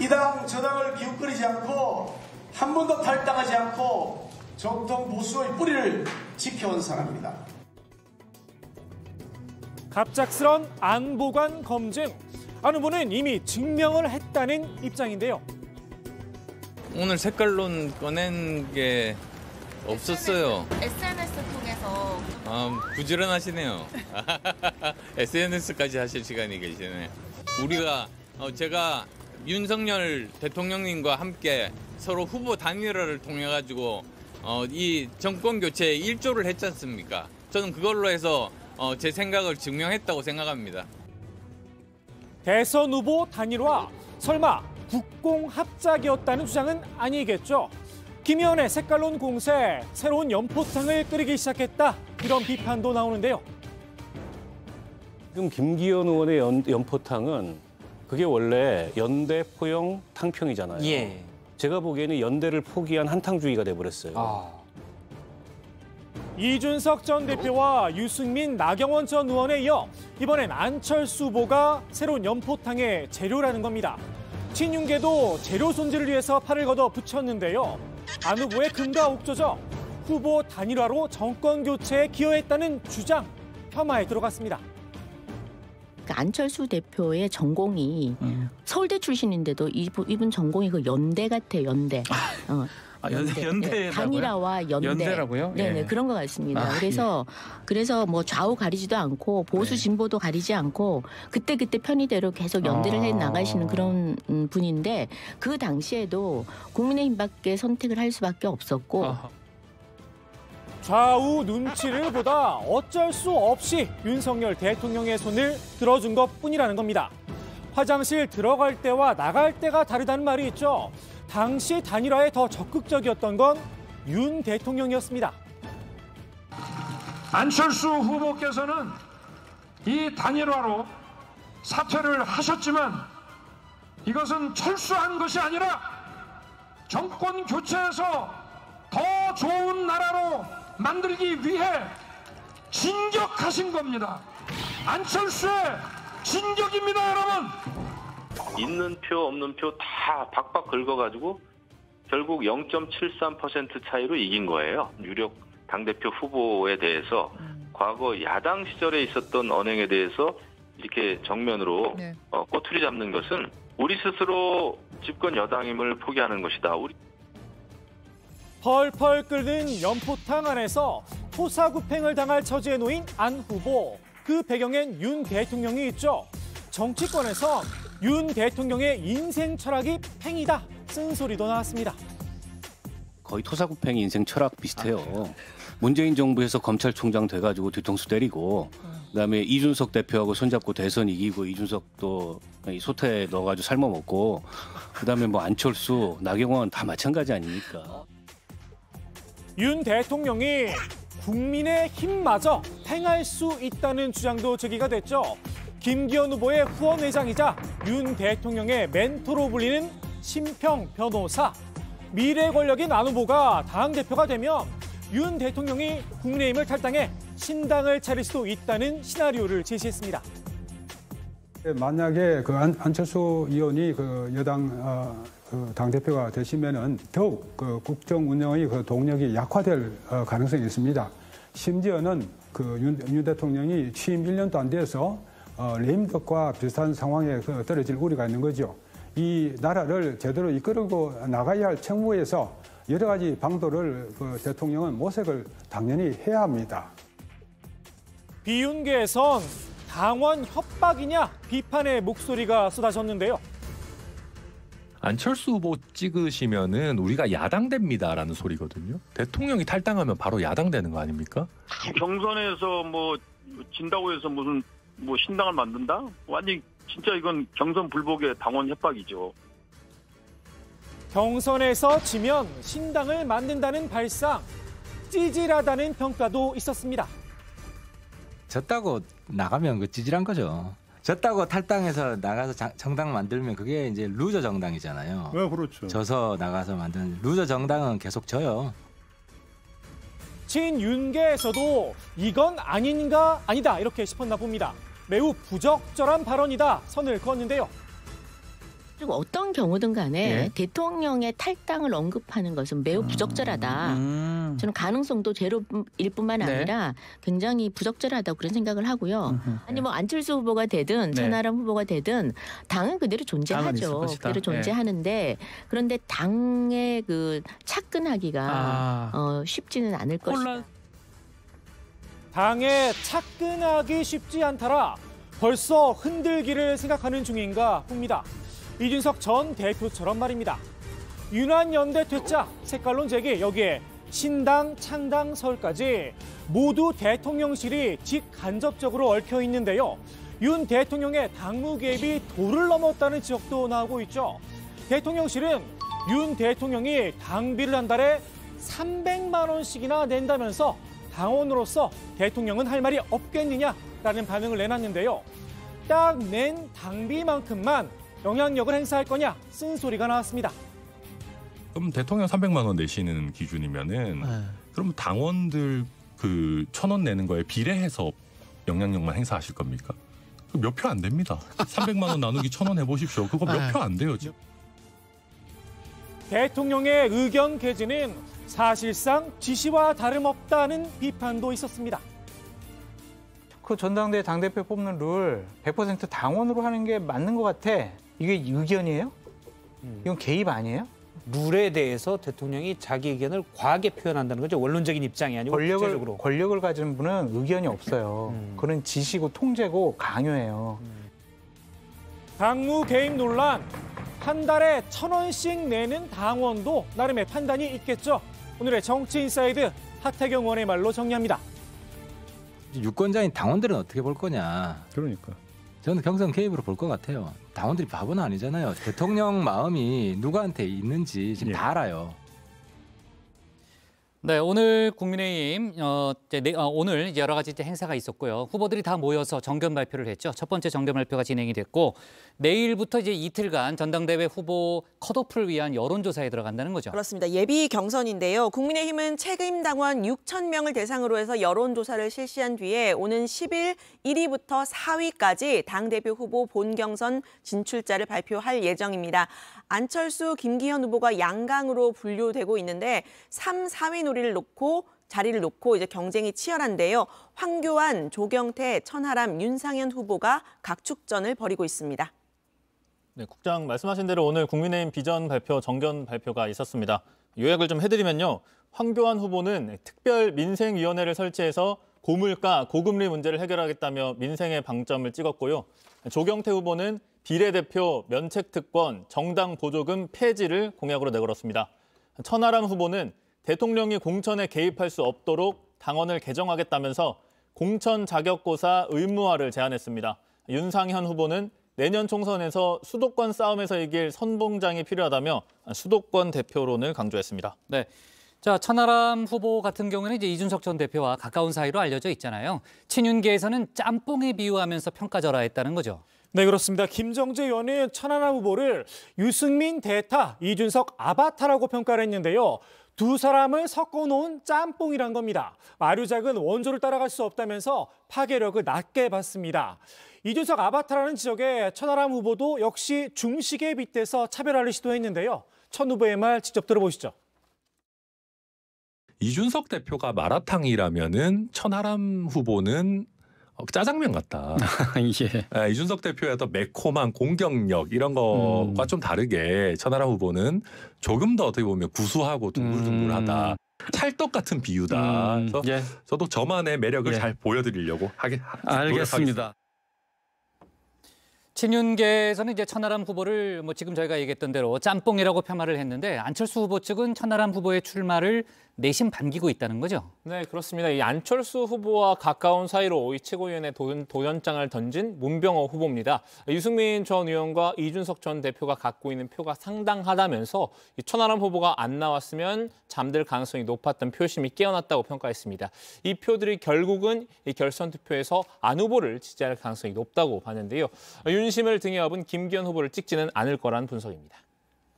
이 당 저당을 기웃거리지 않고 한 번도 탈당하지 않고 적통 보수의 뿌리를 지켜온 사람입니다. 갑작스런 안보관 검증. 안 후보는 이미 증명을 했다는 입장인데요. 오늘 색깔론 꺼낸 게 없었어요. SNS 통해서 부지런하시네요. SNS까지 하실 시간이 계시네요. 제가 윤석열 대통령님과 함께 서로 후보 단일화를 통해 가지고 이 정권 교체에 일조를 했지 않습니까? 저는 그걸로 해서 제 생각을 증명했다고 생각합니다. 대선 후보 단일화, 설마 국공 합작이었다는 주장은 아니겠죠. 김 의원의 색깔론 공세, 새로운 연포탕을 끓이기 시작했다. 이런 비판도 나오는데요. 지금 김기현 의원의 연포탕은 그게 원래 연대 포용 탕평이잖아요. 예. 제가 보기에는 연대를 포기한 한탕주의가 돼버렸어요. 이준석 전 대표와 유승민, 나경원 전 의원에 이어 이번엔 안철수 후보가 새로운 연포탕의 재료라는 겁니다. 친윤계도 재료 손질을 위해서 팔을 걷어 붙였는데요. 안 후보의 금과 옥조죠. 후보 단일화로 정권 교체에 기여했다는 주장, 폄하에 들어갔습니다. 안철수 대표의 전공이 서울대 출신인데도 이분 전공이 그 연대 같아요. 연대. 연대 단일화와 연대. 연대라고요? 네네, 예. 그런 것 같습니다. 그래서 뭐 좌우 가리지도 않고 보수 진보도 가리지 않고 그때 편의대로 계속 연대를 해 나가시는 그런 분인데 그 당시에도 국민의힘밖에 선택을 할 수밖에 없었고. 좌우 눈치를 보다 어쩔 수 없이 윤석열 대통령의 손을 들어준 것뿐이라는 겁니다. 화장실 들어갈 때와 나갈 때가 다르다는 말이 있죠. 당시 단일화에 더 적극적이었던 건 윤 대통령이었습니다. 안철수 후보께서는 이 단일화로 사퇴를 하셨지만 이것은 철수한 것이 아니라 정권 교체해서 더 좋은 나라로 만들기 위해 진격하신 겁니다. 안철수의 진격입니다, 여러분. 있는 표 없는 표 다 박박 긁어가지고 결국 0.73% 차이로 이긴 거예요. 유력 당대표 후보에 대해서 과거 야당 시절에 있었던 언행에 대해서 이렇게 정면으로 꼬투리 잡는 것은 우리 스스로 집권 여당임을 포기하는 것이다. 펄펄 끓는 연포탕 안에서 토사구팽을 당할 처지에 놓인 안 후보. 그 배경엔 윤 대통령이 있죠. 정치권에서 윤 대통령의 인생 철학이 팽이다. 쓴소리도 나왔습니다. 거의 토사구팽이 인생 철학 비슷해요. 문재인 정부에서 검찰총장 돼가지고 뒤통수 때리고 그다음에 이준석 대표하고 손잡고 대선 이기고 이준석도 소태에 넣어가지고 삶아먹고 그다음에 뭐 안철수, 나경원 다 마찬가지 아닙니까? 윤 대통령이 국민의 힘마저 행할 수 있다는 주장도 제기가 됐죠. 김기현 후보의 후원회장이자 윤 대통령의 멘토로 불리는 심평 변호사. 미래 권력인 안 후보가 당대표가 되면 윤 대통령이 국민의힘을 탈당해 신당을 차릴 수도 있다는 시나리오를 제시했습니다. 만약에 그 안철수 의원이 그 여당 당대표가 되시면은 더욱 그 국정 운영의 그 동력이 약화될 가능성이 있습니다. 심지어는 그 윤 대통령이 취임 1년도 안 돼서 레임덕과 비슷한 상황에 떨어질 우려가 있는 거죠. 이 나라를 제대로 이끌고 나가야 할 책무에서 여러 가지 방도를 그 대통령은 모색을 당연히 해야 합니다. 비윤계에선 당원 협박이냐 비판의 목소리가 쏟아졌는데요. 안철수 후보 찍으시면은 우리가 야당됩니다라는 소리거든요. 대통령이 탈당하면 바로 야당되는 거 아닙니까? 경선에서 뭐 진다고 해서 무슨 뭐 신당을 만든다? 완전히 진짜 이건 경선 불복의 당원 협박이죠. 경선에서 지면 신당을 만든다는 발상, 찌질하다는 평가도 있었습니다. 졌다고 나가면 그 찌질한 거죠. 졌다고 탈당해서 나가서 정당 만들면 그게 이제 루저 정당이잖아요. 네, 그렇죠. 져서 나가서 만든 루저 정당은 계속 져요. 친윤계에서도 이건 아닌가 아니다 이렇게 싶었나 봅니다. 매우 부적절한 발언이다 선을 그었는데요. 그리고 어떤 경우든 간에 대통령의 탈당을 언급하는 것은 매우 부적절하다. 저는 가능성도 제로일 뿐만 아니라 굉장히 부적절하다고 그런 생각을 하고요. 아니 뭐 안철수 후보가 되든 천하람 후보가 되든 당은 그대로 존재하죠. 그대로 존재하는데 그런데 당의 그 착근하기가 쉽지는 않을 것이다. 당에 착근하기 쉽지 않더라. 벌써 흔들기를 생각하는 중인가 봅니다. 이준석 전 대표처럼 말입니다. 유난연대 퇴짜, 색깔론 제기, 여기에 신당, 창당, 설까지 모두 대통령실이 직간접적으로 얽혀 있는데요. 윤 대통령의 당무 개입이 도를 넘었다는 지적도 나오고 있죠. 대통령실은 윤 대통령이 당비를 한 달에 300만 원씩이나 낸다면서 당원으로서 대통령은 할 말이 없겠느냐라는 반응을 내놨는데요. 딱 낸 당비만큼만 영향력을 행사할 거냐 쓴소리가 나왔습니다. 그럼 대통령 300만 원 내시는 기준이면은 그럼 당원들 그 1,000원 내는 거에 비례해서 영향력만 행사하실 겁니까? 몇 표 안 됩니다. 300만 원 나누기 1,000원 해보십시오. 그거 몇 표 안 돼요 지금. 대통령의 의견 개진은 사실상 지시와 다름없다는 비판도 있었습니다. 그 전당대회 당대표 뽑는 룰 100% 당원으로 하는 게 맞는 것 같아. 이게 의견이에요? 이건 개입 아니에요? 룰에 대해서 대통령이 자기 의견을 과하게 표현한다는 거죠. 원론적인 입장이 아니고 구체적으로. 권력을 가진 분은 의견이 없어요. 그건 지시고 통제고 강요예요. 당무 개입 논란. 한 달에 1,000원씩 내는 당원도 나름의 판단이 있겠죠. 오늘의 정치인사이드 하태경 의원의 말로 정리합니다. 유권자인 당원들은 어떻게 볼 거냐. 그러니까. 저는 경선 개입으로 볼 것 같아요. 당원들이 바보는 아니잖아요. 대통령 마음이 누구한테 있는지 지금 다 알아요. 네, 오늘 국민의힘 오늘 여러 가지 행사가 있었고요. 후보들이 다 모여서 정견 발표를 했죠. 첫 번째 정견 발표가 진행이 됐고 내일부터 이제 이틀간 전당대회 후보 컷오프를 위한 여론조사에 들어간다는 거죠. 그렇습니다. 예비 경선인데요. 국민의힘은 책임 당원 6,000명을 대상으로 해서 여론조사를 실시한 뒤에 오는 10일 1위부터 4위까지 당대표 후보 본경선 진출자를 발표할 예정입니다. 안철수, 김기현 후보가 양강으로 분류되고 있는데 3, 4위 자리를 놓고 이제 경쟁이 치열한데요. 황교안, 조경태, 천하람, 윤상현 후보가 각축전을 벌이고 있습니다. 네, 국장 말씀하신 대로 오늘 국민의힘 비전 발표, 정견 발표가 있었습니다. 요약을 좀 해드리면요. 황교안 후보는 특별 민생위원회를 설치해서 고물가, 고금리 문제를 해결하겠다며 민생에 방점을 찍었고요. 조경태 후보는 비례대표 면책특권, 정당 보조금 폐지를 공약으로 내걸었습니다. 천하람 후보는 대통령이 공천에 개입할 수 없도록 당원을 개정하겠다면서 공천 자격고사 의무화를 제안했습니다. 윤상현 후보는 내년 총선에서 수도권 싸움에서 이길 선봉장이 필요하다며 수도권 대표론을 강조했습니다. 네. 자, 천하람 후보 같은 경우는 이제 이준석 전 대표와 가까운 사이로 알려져 있잖아요. 친윤계에서는 짬뽕에 비유하면서 평가절하했다는 거죠. 네, 그렇습니다. 김정재 의원은 천하람 후보를 유승민 대타, 이준석 아바타라고 평가를 했는데요. 두 사람을 섞어놓은 짬뽕이란 겁니다. 마류작은 원조를 따라갈 수 없다면서 파괴력을 낮게 봤습니다. 이준석 아바타라는 지적에 천하람 후보도 역시 중식에 빗대서 차별화를 시도했는데요. 천 후보의 말 직접 들어보시죠. 이준석 대표가 마라탕이라면은 천하람 후보는 짜장면 같다. 예. 이준석 대표의 어떤 매콤한 공격력 이런 것과 좀 다르게 천하람 후보는 조금 더 어떻게 보면 구수하고 둥글둥글하다. 찰떡 같은 비유다. 그래서 예. 저도 저만의 매력을 예. 잘 보여드리려고 알겠습니다. 친윤계에서는 이제 천하람 후보를 뭐 지금 저희가 얘기했던 대로 짬뽕이라고 폄하를 했는데 안철수 후보 측은 천하람 후보의 출마를 내심 반기고 있다는 거죠. 네, 그렇습니다. 이 안철수 후보와 가까운 사이로 이 최고위원회 도전장을 던진 문병호 후보입니다. 유승민 전 의원과 이준석 전 대표가 갖고 있는 표가 상당하다면서 이 천하람 후보가 안 나왔으면 잠들 가능성이 높았던 표심이 깨어났다고 평가했습니다. 이 표들이 결국은 이 결선 투표에서 안 후보를 지지할 가능성이 높다고 봤는데요. 윤심을 등에 업은 김기현 후보를 찍지는 않을 거란 분석입니다.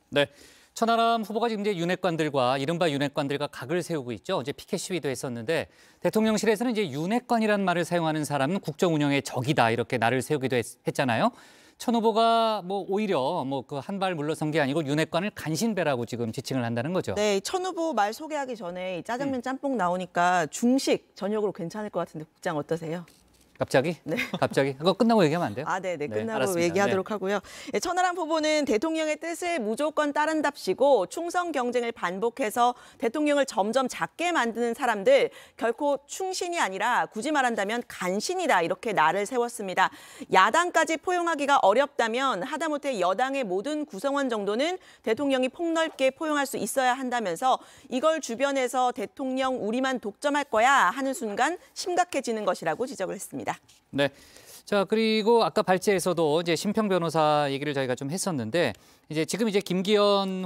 네. 천하람 후보가 지금 이제 윤핵관들과 이른바 윤핵관들과 각을 세우고 있죠. 어제 피켓 시위도 했었는데 대통령실에서는 이제 윤핵관이라는 말을 사용하는 사람은 국정 운영의 적이다 이렇게 날을 세우기도 했잖아요. 천 후보가 뭐 오히려 뭐 그 한 발 물러선 게 아니고 윤핵관을 간신배라고 지금 지칭을 한다는 거죠. 네, 천 후보 말 소개하기 전에 짜장면 짬뽕 나오니까 중식 저녁으로 괜찮을 것 같은데 국장 어떠세요? 갑자기? 네. 갑자기? 그거 끝나고 얘기하면 안 돼요? 아, 네, 끝나고 알았습니다. 얘기하도록 하고요. 네, 천하람 후보는 대통령의 뜻을 무조건 따른답시고 충성 경쟁을 반복해서 대통령을 점점 작게 만드는 사람들 결코 충신이 아니라 굳이 말한다면 간신이다 이렇게 날을 세웠습니다. 야당까지 포용하기가 어렵다면 하다못해 여당의 모든 구성원 정도는 대통령이 폭넓게 포용할 수 있어야 한다면서 이걸 주변에서 대통령 우리만 독점할 거야 하는 순간 심각해지는 것이라고 지적을 했습니다. 네. 자, 그리고 아까 발제에서도 이제 심평 변호사 얘기를 저희가 좀 했었는데 지금 김기현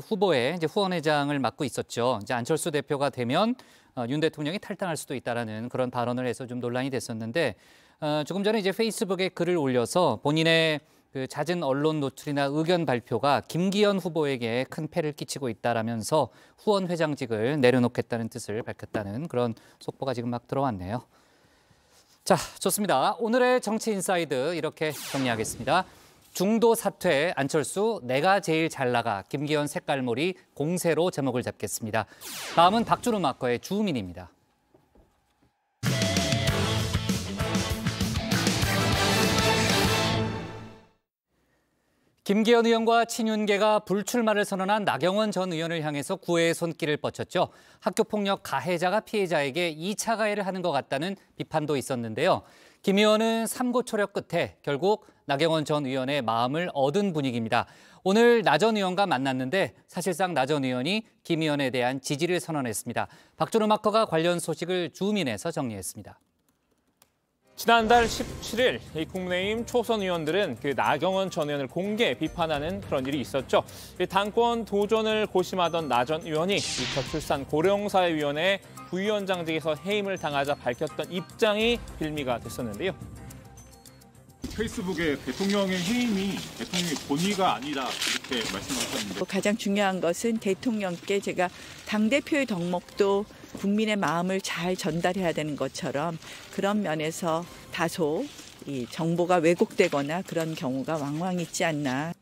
후보의 이제 후원회장을 맡고 있었죠. 이제 안철수 대표가 되면 윤 대통령이 탈당할 수도 있다라는 그런 발언을 해서 좀 논란이 됐었는데 조금 전에 이제 페이스북에 글을 올려서 본인의 그 잦은 언론 노출이나 의견 발표가 김기현 후보에게 큰 폐를 끼치고 있다라면서 후원 회장직을 내려놓겠다는 뜻을 밝혔다는 그런 속보가 지금 막 들어왔네요. 자, 좋습니다. 오늘의 정치 인사이드 이렇게 정리하겠습니다. 중도 사퇴 안철수 내가 제일 잘 나가 김기현 색깔몰이 공세로 제목을 잡겠습니다. 다음은 박준우 마커의 주민입니다. 김기현 의원과 친윤계가 불출마를 선언한 나경원 전 의원을 향해서 구애의 손길을 뻗쳤죠. 학교폭력 가해자가 피해자에게 2차 가해를 하는 것 같다는 비판도 있었는데요. 김 의원은 삼고초려 끝에 결국 나경원 전 의원의 마음을 얻은 분위기입니다. 오늘 나 전 의원과 만났는데 사실상 나 전 의원이 김 의원에 대한 지지를 선언했습니다. 박준호 마커가 관련 소식을 주민에서 정리했습니다. 지난달 17일 이 국민의힘 초선 의원들은 그 나경원 전 의원을 공개 비판하는 그런 일이 있었죠. 당권 도전을 고심하던 나 전 의원이 이 저출산 고령사회위원회 부위원장직에서 해임을 당하자 밝혔던 입장이 빌미가 됐었는데요. 페이스북에 대통령의 해임이 대통령의 본의가 아니다 이렇게 말씀하셨는데 가장 중요한 것은 대통령께 제가 당대표의 덕목도 국민의 마음을 잘 전달해야 되는 것처럼 그런 면에서 다소 이 정보가 왜곡되거나 그런 경우가 왕왕 있지 않나.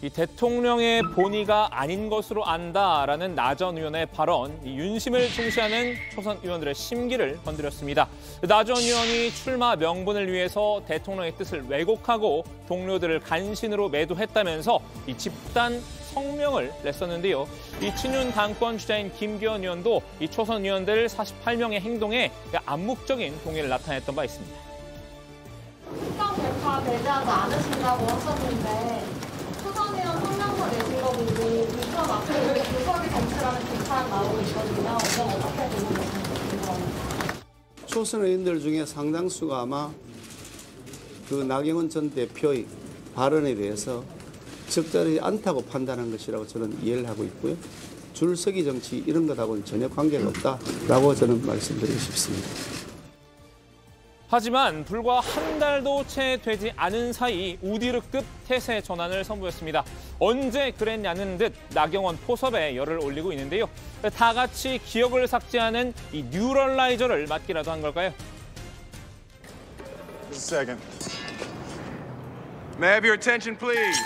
이 대통령의 본의가 아닌 것으로 안다라는 나 전 의원의 발언, 이 윤심을 중시하는 초선 의원들의 심기를 건드렸습니다. 나 전 의원이 출마 명분을 위해서 대통령의 뜻을 왜곡하고 동료들을 간신으로 매도했다면서 이 집단 성명을 냈었는데요. 이 친윤 당권 주자인 김기현 의원도 이 초선 의원들 48명의 행동에 암묵적인 동의를 나타냈던 바 있습니다. 특정 대파 배제하지 않으신다고 하셨는데 초선 의원 성명서 내신 거 보고 불편 앞에 구석이 정치라는 비판 나오고 있거든요. 어떻게 보고 계신가요? 초선 의원들 중에 상당수가 아마 그 나경원 전 대표의 발언에 대해서 적절하지 않다고 판단한 것이라고 저는 이해를 하고 있고요. 줄서기 정치 이런 것하고는 전혀 관계가 없다라고 저는 말씀드리고 싶습니다. 하지만 불과 한 달도 채 되지 않은 사이 우디르급 태세 전환을 선보였습니다. 언제 그랬냐는 듯 나경원 포섭에 열을 올리고 있는데요. 다 같이 기억을 삭제하는 이 뉴럴라이저를 맞기라도 한 걸까요? Second. May I have your attention, please?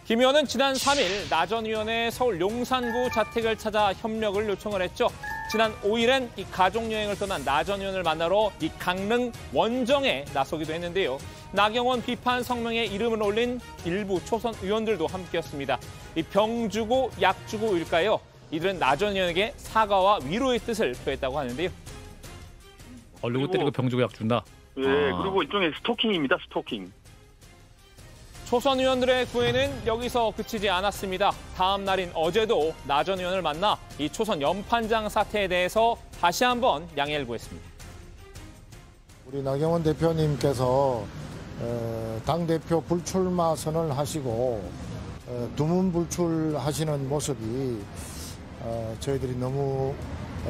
김 의원은 지난 3일 나 전 의원의 서울 용산구 자택을 찾아 협력을 요청을 했죠. 지난 5일엔 이 가족여행을 떠난 나 전 의원을 만나러 이 강릉 원정에 나서기도 했는데요. 나경원 비판 성명에 이름을 올린 일부 초선 의원들도 함께였습니다. 이 병 주고 약 주고일까요? 이들은 나 전 의원에게 사과와 위로의 뜻을 표했다고 하는데요. 누구 때리고 병 주고 약 준다. 예, 그리고 일종의 스토킹입니다. 스토킹. 초선 의원들의 구애는 여기서 그치지 않았습니다. 다음 날인 어제도 나 전 의원을 만나 이 초선 연판장 사태에 대해서 다시 한번 양해를 구했습니다. 우리 나경원 대표님께서 당대표 불출마 선언을 하시고 두문 불출하시는 모습이 저희들이 너무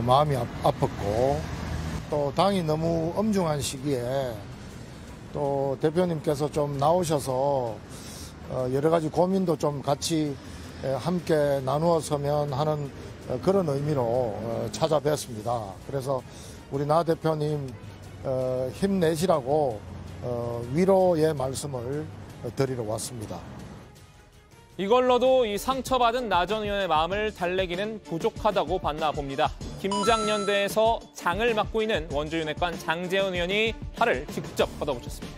마음이 아팠고 또 당이 너무 엄중한 시기에 또 대표님께서 좀 나오셔서 여러 가지 고민도 좀 같이 함께 나누었으면 하는 그런 의미로 찾아뵀습니다. 그래서 우리 나 대표님 힘내시라고 위로의 말씀을 드리러 왔습니다. 이걸로도 이 상처받은 나 전 의원의 마음을 달래기는 부족하다고 봤나 봅니다. 김장연대에서 장을 맡고 있는 원주윤회관 장재훈 의원이 화를 직접 걷어붙였습니다.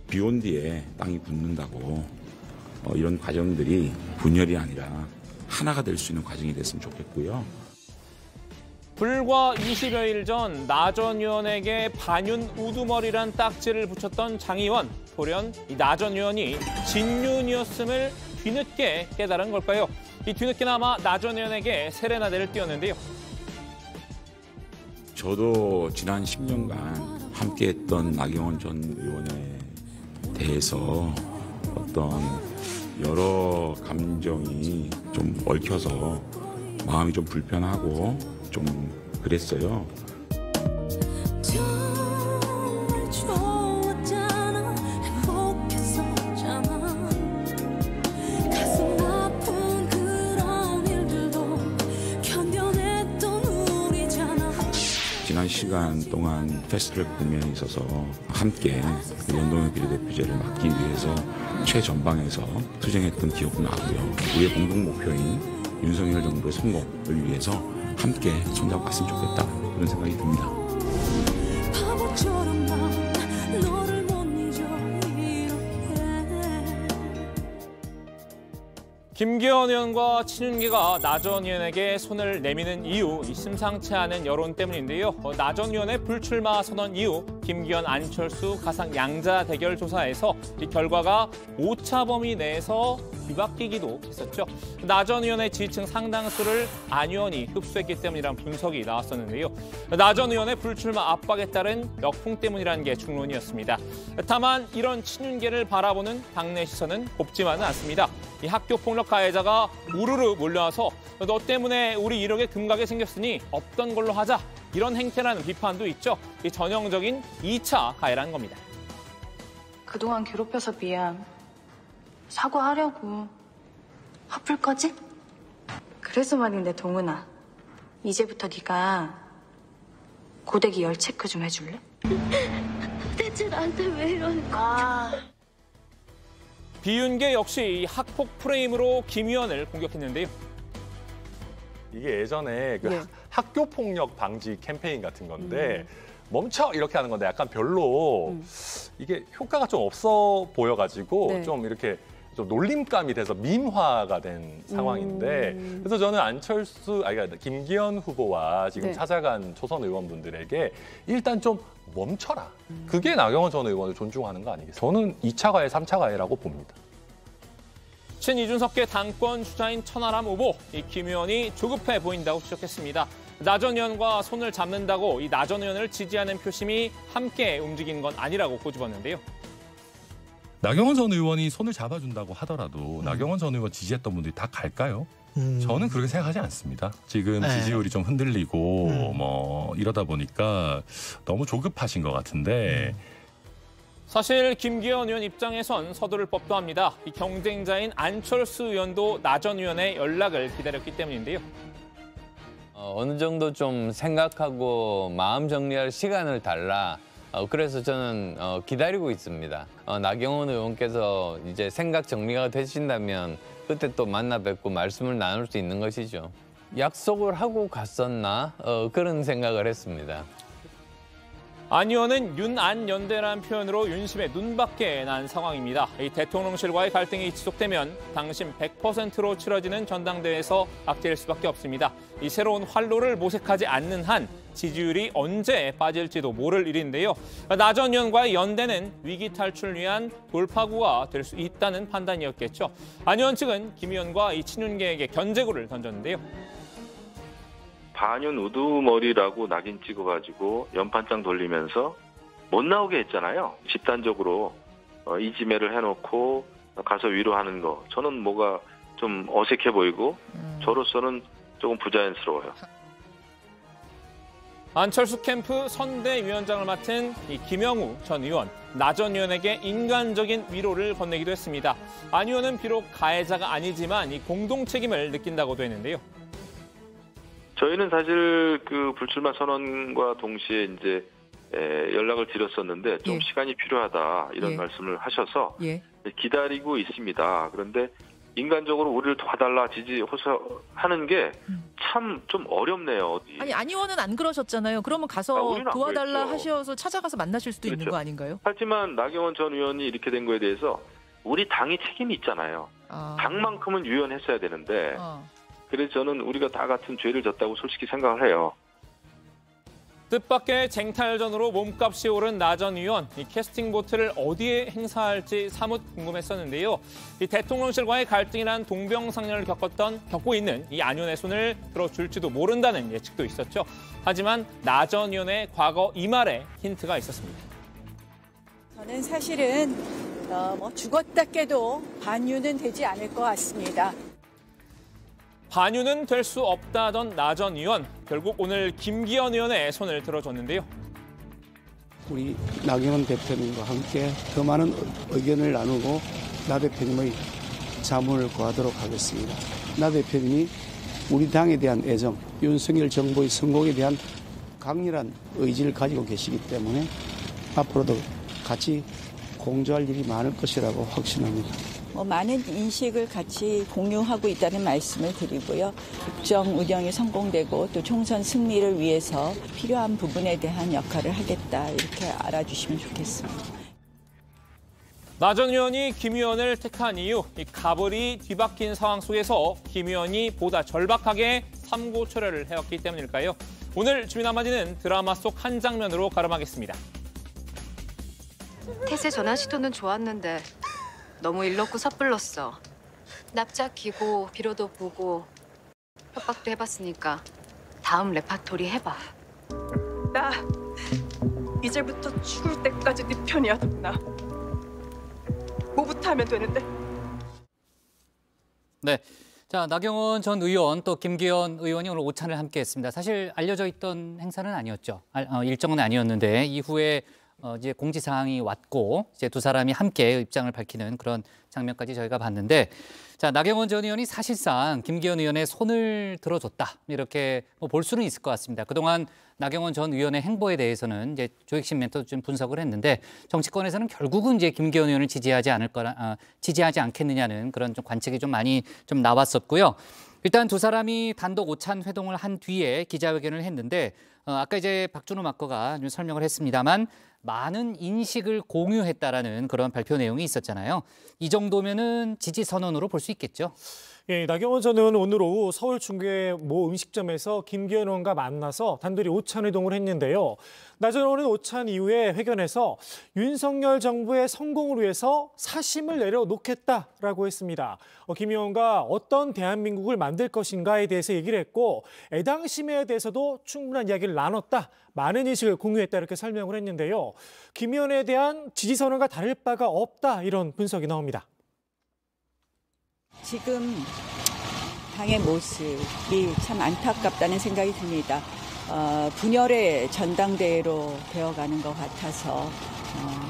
비온 뒤에 땅이 굳는다고 이런 과정들이 분열이 아니라 하나가 될 수 있는 과정이 됐으면 좋겠고요. 불과 20여일 전 나 전 의원에게 반윤 우두머리란 딱지를 붙였던 장 의원. 돌연 이 나 전 의원이 진윤이었음을 뒤늦게 깨달은 걸까요? 이 뒤늦게나마 나 전 의원에게 세레나데를 띄웠는데요. 저도 지난 10년간 함께했던 나경원 전 의원에 대해서 어떤 여러 감정이 좀 얽혀서 마음이 좀 불편하고 좀 그랬어요. 지난 시간 동안 패스트트랙 국면에 있어서 함께 연동형 비례대표제를 막기 위해서 최전방에서 투쟁했던 기억도 나고요. 우리의 공동 목표인 윤석열 정부의 성공을 위해서 함께 손잡고 갔으면 좋겠다 그런 생각이 듭니다. 김기현 의원과 친윤계가 나 전 의원에게 손을 내미는 이유, 심상치 않은 여론 때문인데요. 나 전 의원의 불출마 선언 이후 김기현, 안철수 가상 양자 대결 조사에서 이 결과가 오차 범위 내에서 뒤바뀌기도 했었죠. 나 전 의원의 지지층 상당수를 안 의원이 흡수했기 때문이라는 분석이 나왔었는데요. 나 전 의원의 불출마 압박에 따른 역풍 때문이라는 게 중론이었습니다. 다만 이런 친윤계를 바라보는 당내 시선은 곱지만은 않습니다. 이 학교 폭력 가해자가 우르르 몰려와서 너 때문에 우리 이력에 금가게 생겼으니 없던 걸로 하자. 이런 행태라는 비판도 있죠. 이 전형적인 2차 가해라는 겁니다. 그동안 괴롭혀서 미안. 사과하려고. 화풀 거지? 그래서 말인데 동은아. 이제부터 네가 고데기 열 체크 좀 해줄래? 대체 나한테 왜 이러는 거야? 비윤계 역시 학폭 프레임으로 김 의원을 공격했는데요. 이게 예전에 그 학교 폭력 방지 캠페인 같은 건데 멈춰 이렇게 하는 건데 약간 별로 이게 효과가 좀 없어 보여가지고 좀 이렇게 좀 놀림감이 돼서 밈화가 된 상황인데 그래서 저는 그러니까 김기현 후보와 지금 찾아간 초선 의원분들에게 일단 좀 멈춰라. 그게 나경원 전 의원을 존중하는 거 아니겠어요? 저는 2차 가해, 3차 가해라고 봅니다. 친이준석계 당권 주자인 천하람 후보, 이 김 의원이 조급해 보인다고 지적했습니다. 나 전 의원과 손을 잡는다고 이 나 전 의원을 지지하는 표심이 함께 움직이는 건 아니라고 꼬집었는데요. 나경원 전 의원이 손을 잡아준다고 하더라도 나경원 전 의원 지지했던 분들이 다 갈까요? 저는 그렇게 생각하지 않습니다. 지금 지지율이 좀 흔들리고 뭐 이러다 보니까 너무 조급하신 것 같은데 사실 김기현 의원 입장에선 서두를 법도 합니다. 이 경쟁자인 안철수 의원도 나 전 의원의 연락을 기다렸기 때문인데요. 어느 정도 좀 생각하고 마음 정리할 시간을 달라. 그래서 저는 기다리고 있습니다. 나경원 의원께서 이제 생각 정리가 되신다면 그때 또 만나 뵙고 말씀을 나눌 수 있는 것이죠. 약속을 하고 갔었나? 그런 생각을 했습니다. 안 의원은 윤안 연대라는 표현으로 윤심의 눈밖에 난 상황입니다. 이 대통령실과의 갈등이 지속되면 당심 100%로 치러지는 전당대회에서 악재일 수밖에 없습니다. 이 새로운 활로를 모색하지 않는 한 지지율이 언제 빠질지도 모를 일인데요. 나 전 의원과의 연대는 위기 탈출을 위한 돌파구가 될 수 있다는 판단이었겠죠. 안 의원 측은 김 의원과 이 친윤계에게 견제구를 던졌는데요. 반윤 우두머리라고 낙인 찍어가지고 연판장 돌리면서 못 나오게 했잖아요. 집단적으로 이지매를 해놓고 가서 위로하는 거. 저는 뭐가 좀 어색해 보이고 저로서는 조금 부자연스러워요. 안철수 캠프 선대위원장을 맡은 이 김영우 전 의원, 나 전 의원에게 인간적인 위로를 건네기도 했습니다. 안 의원은 비록 가해자가 아니지만 이 공동 책임을 느낀다고도 했는데요. 저희는 사실 그 불출마 선언과 동시에 이제 연락을 드렸었는데 좀 시간이 필요하다 이런 말씀을 하셔서 기다리고 있습니다. 그런데 인간적으로 우리를 도와달라 지지 호소하는 게 참 좀 어렵네요. 아니 안 의원은 안 그러셨잖아요. 그러면 가서 도와달라 하셔서 찾아가서 만나실 수도 있는 거 아닌가요? 하지만 나경원 전 의원이 이렇게 된 거에 대해서 우리 당이 책임이 있잖아요. 당만큼은 유연했어야 되는데 그래서 저는 우리가 다 같은 죄를 졌다고 솔직히 생각을 해요. 뜻밖의 쟁탈전으로 몸값이 오른 나 전 의원, 이 캐스팅 보트를 어디에 행사할지 사뭇 궁금했었는데요. 이 대통령실과의 갈등이란 동병상련을 겪고 있는 이 안 의원의 손을 들어줄지도 모른다는 예측도 있었죠. 하지만 나 전 의원의 과거 이 말에 힌트가 있었습니다. 저는 사실은 죽었다 깨도 반윤은 되지 않을 것 같습니다. 반윤은 될 수 없다던 나 전 의원, 결국 오늘 김기현 의원의 손을 들어줬는데요. 우리 나경원 대표님과 함께 더 많은 의견을 나누고 나 대표님의 자문을 구하도록 하겠습니다. 나 대표님이 우리 당에 대한 애정, 윤석열 정부의 성공에 대한 강렬한 의지를 가지고 계시기 때문에 앞으로도 같이 공조할 일이 많을 것이라고 확신합니다. 많은 인식을 같이 공유하고 있다는 말씀을 드리고요. 국정 운영이 성공되고 또 총선 승리를 위해서 필요한 부분에 대한 역할을 하겠다 이렇게 알아주시면 좋겠습니다. 나 전 의원이 김 의원을 택한 이유, 이 가벌이 뒤바뀐 상황 속에서 김 의원이 보다 절박하게 삼고 초려를 해왔기 때문일까요? 오늘 주민 한마디는 드라마 속 한 장면으로 가름하겠습니다. 태세 전환 시도는 좋았는데 너무 일렀고 섣불렀어. 납작 기고 비로도 보고 협박도 해봤으니까 다음 레파토리 해봐. 나 이제부터 죽을 때까지 네 편이야, 나. 뭐부터 하면 되는데? 네. 자, 나경원 전 의원 또 김기현 의원이 오늘 오찬을 함께 했습니다. 사실 알려져 있던 행사는 아니었죠. 일정은 아니었는데 이후에 이제 공지사항이 왔고 이제 두 사람이 함께 입장을 밝히는 그런 장면까지 저희가 봤는데 자, 나경원 전 의원이 사실상 김기현 의원의 손을 들어줬다 이렇게 볼 수는 있을 것 같습니다. 그동안 나경원 전 의원의 행보에 대해서는 이제 조익신 멘토도 좀 분석을 했는데 정치권에서는 결국은 이제 김기현 의원을 지지하지 않겠느냐는 그런 좀 관측이 좀 많이 좀 나왔었고요. 일단 두 사람이 단독 오찬 회동을 한 뒤에 기자회견을 했는데 아까 이제 박준호 막거가 좀 설명을 했습니다만 많은 인식을 공유했다라는 그런 발표 내용이 있었잖아요. 이 정도면은 지지 선언으로 볼 수 있겠죠. 예, 나경원 전 의원은 오늘 오후 서울 중구의 모 음식점에서 김기현 의원과 만나서 단둘이 오찬 회동을 했는데요. 나 전 의원은 오찬 이후에 회견에서 윤석열 정부의 성공을 위해서 사심을 내려놓겠다라고 했습니다. 김 의원과 어떤 대한민국을 만들 것인가에 대해서 얘기를 했고 애당심에 대해서도 충분한 이야기를 나눴다. 많은 인식을 공유했다 이렇게 설명을 했는데요. 김 의원에 대한 지지 선언과 다를 바가 없다 이런 분석이 나옵니다. 지금 당의 모습이 참 안타깝다는 생각이 듭니다. 분열의 전당대회로 되어가는 것 같아서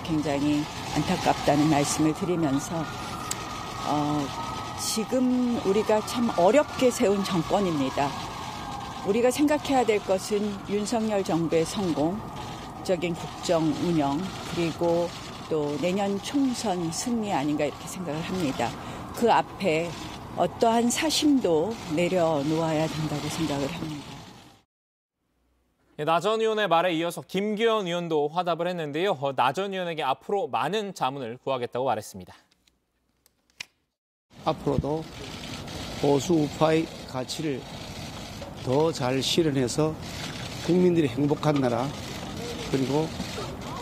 굉장히 안타깝다는 말씀을 드리면서 지금 우리가 참 어렵게 세운 정권입니다. 우리가 생각해야 될 것은 윤석열 정부의 성공적인 국정 운영 그리고 또 내년 총선 승리 아닌가 이렇게 생각을 합니다. 그 앞에 어떠한 사심도 내려놓아야 된다고 생각을 합니다. 나 전 의원의 말에 이어서 김기현 의원도 화답을 했는데요. 나 전 의원에게 앞으로 많은 자문을 구하겠다고 말했습니다. 앞으로도 보수 우파의 가치를 더 잘 실현해서 국민들이 행복한 나라 그리고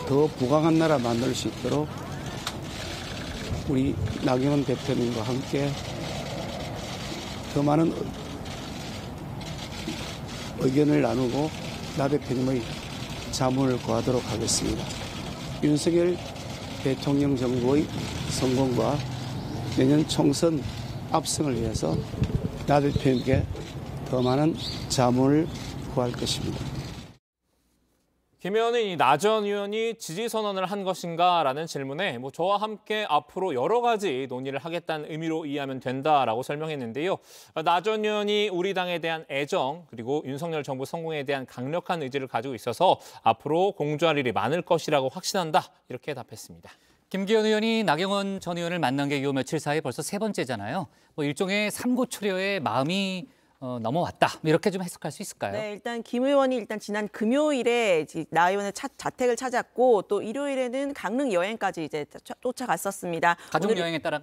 더 부강한 나라 만들 수 있도록 우리 나경원 대표님과 함께 더 많은 의견을 나누고 나 대표님의 자문을 구하도록 하겠습니다. 윤석열 대통령 정부의 성공과 내년 총선 압승을 위해서 나 대표님께 더 많은 자문을 구할 것입니다. 김 의원은 나 전 의원이 지지 선언을 한 것인가라는 질문에 저와 함께 앞으로 여러 가지 논의를 하겠다는 의미로 이해하면 된다라고 설명했는데요. 나 전 의원이 우리 당에 대한 애정 그리고 윤석열 정부 성공에 대한 강력한 의지를 가지고 있어서 앞으로 공조할 일이 많을 것이라고 확신한다 이렇게 답했습니다. 김기현 의원이 나경원 전 의원을 만난 게 요 며칠 사이 벌써 세 번째잖아요. 일종의 삼고초려의 마음이 넘어왔다. 이렇게 좀 해석할 수 있을까요? 네, 일단 김 의원이 일단 금요일에 나 의원의 자택을 찾았고 또 일요일에는 강릉 여행까지 이제 쫓아갔었습니다. 가족 여행에 따라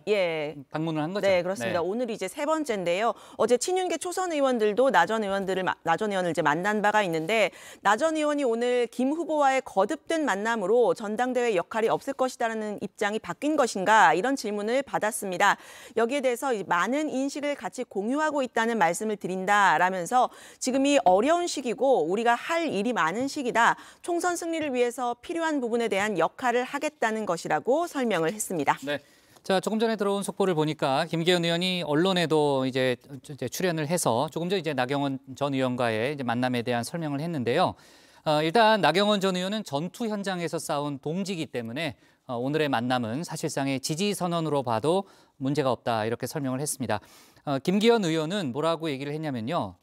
방문을 한 거죠? 네, 그렇습니다. 네. 오늘 이제 세 번째인데요. 어제 친윤계 초선 의원들도 나 전 의원을 이제 만난 바가 있는데 나 전 의원이 오늘 김 후보와의 거듭된 만남으로 전당대회 역할이 없을 것이라는 입장이 바뀐 것인가 이런 질문을 받았습니다. 여기에 대해서 많은 인식을 같이 공유하고 있다는 말씀을 드린다라면서 지금이 어려운 시기고 우리가 할 일이 많은 시기다. 총선 승리를 위해서 필요한 부분에 대한 역할을 하겠다는 것이라고 설명을 했습니다. 네. 자, 조금 전에 들어온 속보를 보니까 김기현 의원이 언론에도 이제 출연을 해서 조금 전 이제 나경원 전 의원과의 이제 만남에 대한 설명을 했는데요. 일단 나경원 전 의원은 전투 현장에서 싸운 동지이기 때문에 오늘의 만남은 사실상의 지지 선언으로 봐도 문제가 없다 이렇게 설명을 했습니다. 김기현 의원은 뭐라고 얘기를 했냐면요.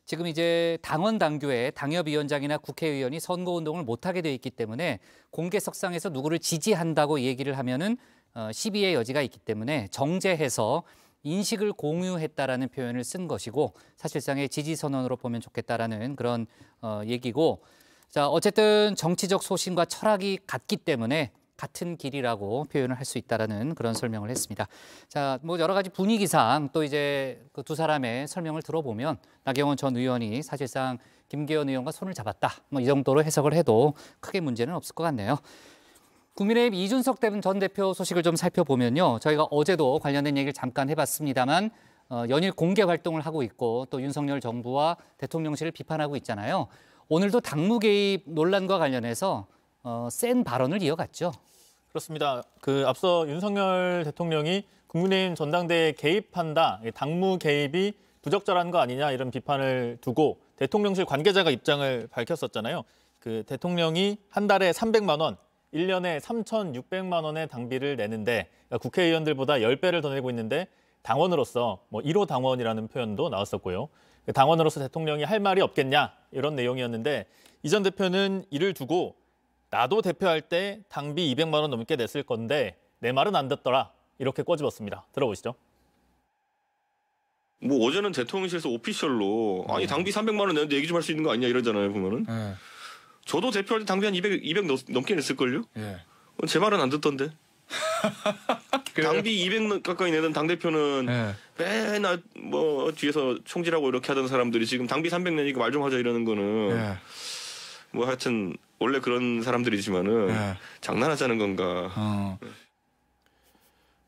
지금 이제 당원 당규에 당협위원장이나 국회의원이 선거운동을 못하게 돼 있기 때문에 공개석상에서 누구를 지지한다고 얘기를 하면은 시비의 여지가 있기 때문에 정제해서 인식을 공유했다라는 표현을 쓴 것이고 사실상의 지지 선언으로 보면 좋겠다라는 그런 얘기고 자 어쨌든 정치적 소신과 철학이 같기 때문에 같은 길이라고 표현을 할 수 있다라는 그런 설명을 했습니다. 자, 여러 가지 분위기상 또 이제 그 두 사람의 설명을 들어보면 나경원 전 의원이 사실상 김기현 의원과 손을 잡았다. 이 정도로 해석을 해도 크게 문제는 없을 것 같네요. 국민의힘 이준석 전 대표 소식을 좀 살펴보면요. 저희가 어제도 관련된 얘기를 잠깐 해봤습니다만 연일 공개 활동을 하고 있고 또 윤석열 정부와 대통령실을 비판하고 있잖아요. 오늘도 당무 개입 논란과 관련해서 센 발언을 이어갔죠. 그렇습니다. 앞서 윤석열 대통령이 국민의힘 전당대회에 개입한다, 당무 개입이 부적절한 거 아니냐 이런 비판을 두고 대통령실 관계자가 입장을 밝혔었잖아요. 대통령이 한 달에 300만 원, 1년에 3,600만 원의 당비를 내는데 국회의원들보다 10배를 더 내고 있는데 당원으로서 1호 당원이라는 표현도 나왔었고요. 당원으로서 대통령이 할 말이 없겠냐 이런 내용이었는데 이 전 대표는 이를 두고 나도 대표할 때 당비 200만 원 넘게 냈을 건데 내 말은 안 듣더라 이렇게 꼬집었습니다. 들어보시죠. 어제는 대통령실에서 오피셜로 아니 당비 300만 원 내는데 얘기 좀 할 수 있는 거 아니냐 이러잖아요 보면은. 저도 대표할 때 당비 한 200 넘게 냈을걸요? 제 말은 안 듣던데. 당비 200 가까이 내던 당대표는 맨날 뒤에서 총질하고 이렇게 하던 사람들이 지금 당비 300 내니까 말 좀 하자 이러는 거는 하여튼 원래 그런 사람들이지만은 장난하자는 건가.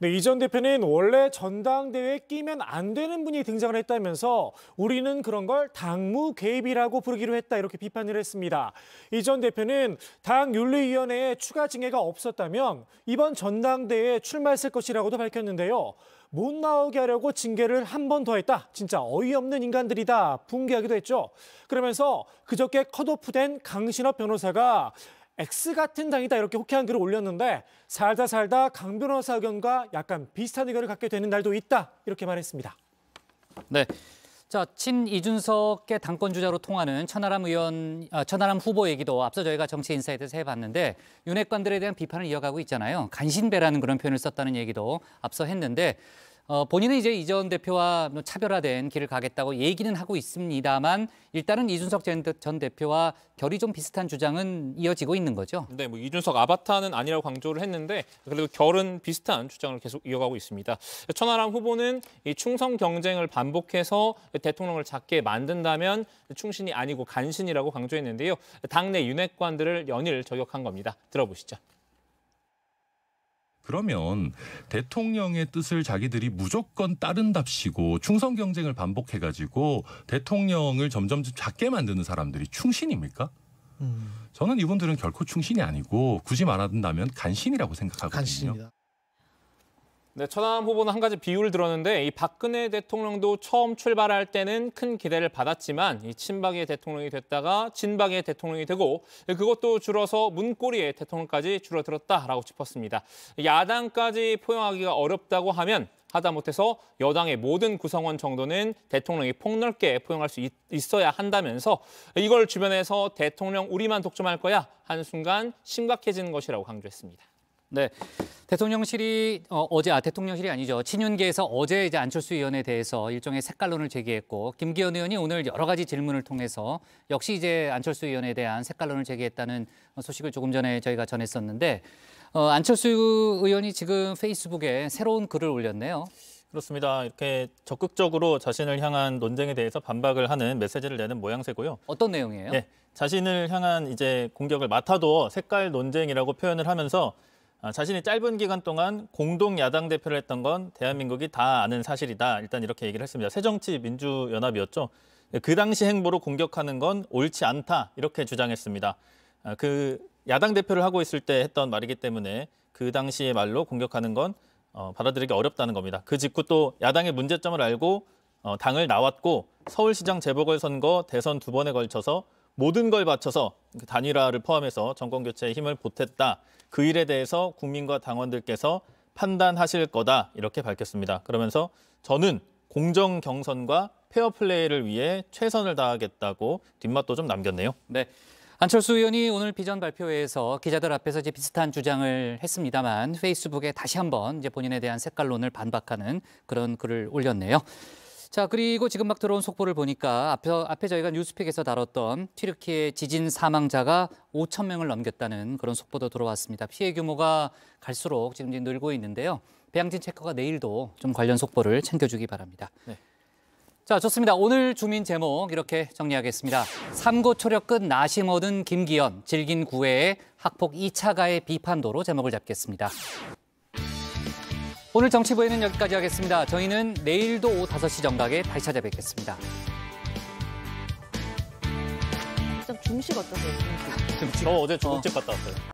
네, 이 전 대표는 원래 전당대회에 끼면 안 되는 분이 등장을 했다면서 우리는 그런 걸 당무 개입이라고 부르기로 했다 이렇게 비판을 했습니다. 이 전 대표는 당 윤리위원회에 추가 징계가 없었다면 이번 전당대회에 출마했을 것이라고도 밝혔는데요. 못 나오게 하려고 징계를 한 번 더 했다. 진짜 어이없는 인간들이다. 붕괴하기도 했죠. 그러면서 그저께 컷오프된 강신업 변호사가 X 같은 당이다 이렇게 호쾌한 글을 올렸는데 살다 강 변호사 의견과 약간 비슷한 의견을 갖게 되는 날도 있다 이렇게 말했습니다. 네. 자, 친 이준석의 당권 주자로 통하는 천하람 후보 얘기도 앞서 저희가 정치 인사이드에서 해봤는데 윤핵관들에 대한 비판을 이어가고 있잖아요. 간신배라는 그런 표현을 썼다는 얘기도 앞서 했는데 본인은 이제 이 전 대표와 차별화된 길을 가겠다고 얘기는 하고 있습니다만 일단은 이준석 전 대표와 결이 좀 비슷한 주장은 이어지고 있는 거죠. 네, 뭐 이준석 아바타는 아니라고 강조를 했는데 그래도 결은 비슷한 주장을 계속 이어가고 있습니다. 천하람 후보는 이 충성 경쟁을 반복해서 대통령을 잡게 만든다면 충신이 아니고 간신이라고 강조했는데요. 당내 윤핵관들을 연일 저격한 겁니다. 들어보시죠. 그러면 대통령의 뜻을 자기들이 무조건 따른답시고 충성 경쟁을 반복해가지고 대통령을 점점 작게 만드는 사람들이 충신입니까? 저는 이분들은 결코 충신이 아니고 굳이 말한다면 간신이라고 생각하거든요. 간신입니다. 네, 천하람 후보는 한 가지 비유를 들었는데 이 박근혜 대통령도 처음 출발할 때는 큰 기대를 받았지만 이 친박의 대통령이 됐다가 진박의 대통령이 되고 그것도 줄어서 문고리의 대통령까지 줄어들었다라고 짚었습니다. 야당까지 포용하기가 어렵다고 하면 하다못해서 여당의 모든 구성원 정도는 대통령이 폭넓게 포용할 수 있어야 한다면서 이걸 주변에서 대통령 우리만 독점할 거야 하는 순간 심각해지는 것이라고 강조했습니다. 네, 대통령실이 대통령실이 아니죠. 친윤계에서 어제 이제 안철수 의원에 대해서 일종의 색깔론을 제기했고 김기현 의원이 오늘 여러 가지 질문을 통해서 역시 이제 안철수 의원에 대한 색깔론을 제기했다는 소식을 조금 전에 저희가 전했었는데 안철수 의원이 지금 페이스북에 새로운 글을 올렸네요. 그렇습니다. 이렇게 적극적으로 자신을 향한 논쟁에 대해서 반박을 하는 메시지를 내는 모양새고요. 어떤 내용이에요? 네, 자신을 향한 이제 공격을 맡아도 색깔 논쟁이라고 표현을 하면서 자신이 짧은 기간 동안 공동 야당 대표를 했던 건 대한민국이 다 아는 사실이다. 일단 이렇게 얘기를 했습니다. 새정치민주연합이었죠. 그 당시 행보로 공격하는 건 옳지 않다. 이렇게 주장했습니다. 그 야당 대표를 하고 있을 때 했던 말이기 때문에 그 당시의 말로 공격하는 건 받아들이기 어렵다는 겁니다. 그 직후 또 야당의 문제점을 알고 당을 나왔고 서울시장 재보궐선거 대선 2번에 걸쳐서 모든 걸 바쳐서 단일화를 포함해서 정권교체에 힘을 보탰다. 그 일에 대해서 국민과 당원들께서 판단하실 거다 이렇게 밝혔습니다. 그러면서 저는 공정 경선과 페어플레이를 위해 최선을 다하겠다고 뒷맛도 좀 남겼네요. 네, 안철수 의원이 오늘 비전 발표회에서 기자들 앞에서 이제 비슷한 주장을 했습니다만 페이스북에 다시 한번 이제 본인에 대한 색깔론을 반박하는 그런 글을 올렸네요. 자, 그리고 지금 막 들어온 속보를 보니까 앞에 저희가 뉴스픽에서 다뤘던 튀르키예 지진 사망자가 5,000명을 넘겼다는 그런 속보도 들어왔습니다. 피해 규모가 갈수록 지금 이제 늘고 있는데요. 배양진 체커가 내일도 좀 관련 속보를 챙겨주기 바랍니다. 네. 자, 좋습니다. 오늘 주민 제목 이렇게 정리하겠습니다. 삼고 초력 끝 나심 얻은 김기현, 질긴 구애에 학폭 2차 가해 비판도로 제목을 잡겠습니다. 오늘 정치부에는 여기까지 하겠습니다. 저희는 내일도 오후 5시 정각에 다시 찾아뵙겠습니다. 중식 어떠세요? 중식. 저 어제 중국집 갔다 왔어요.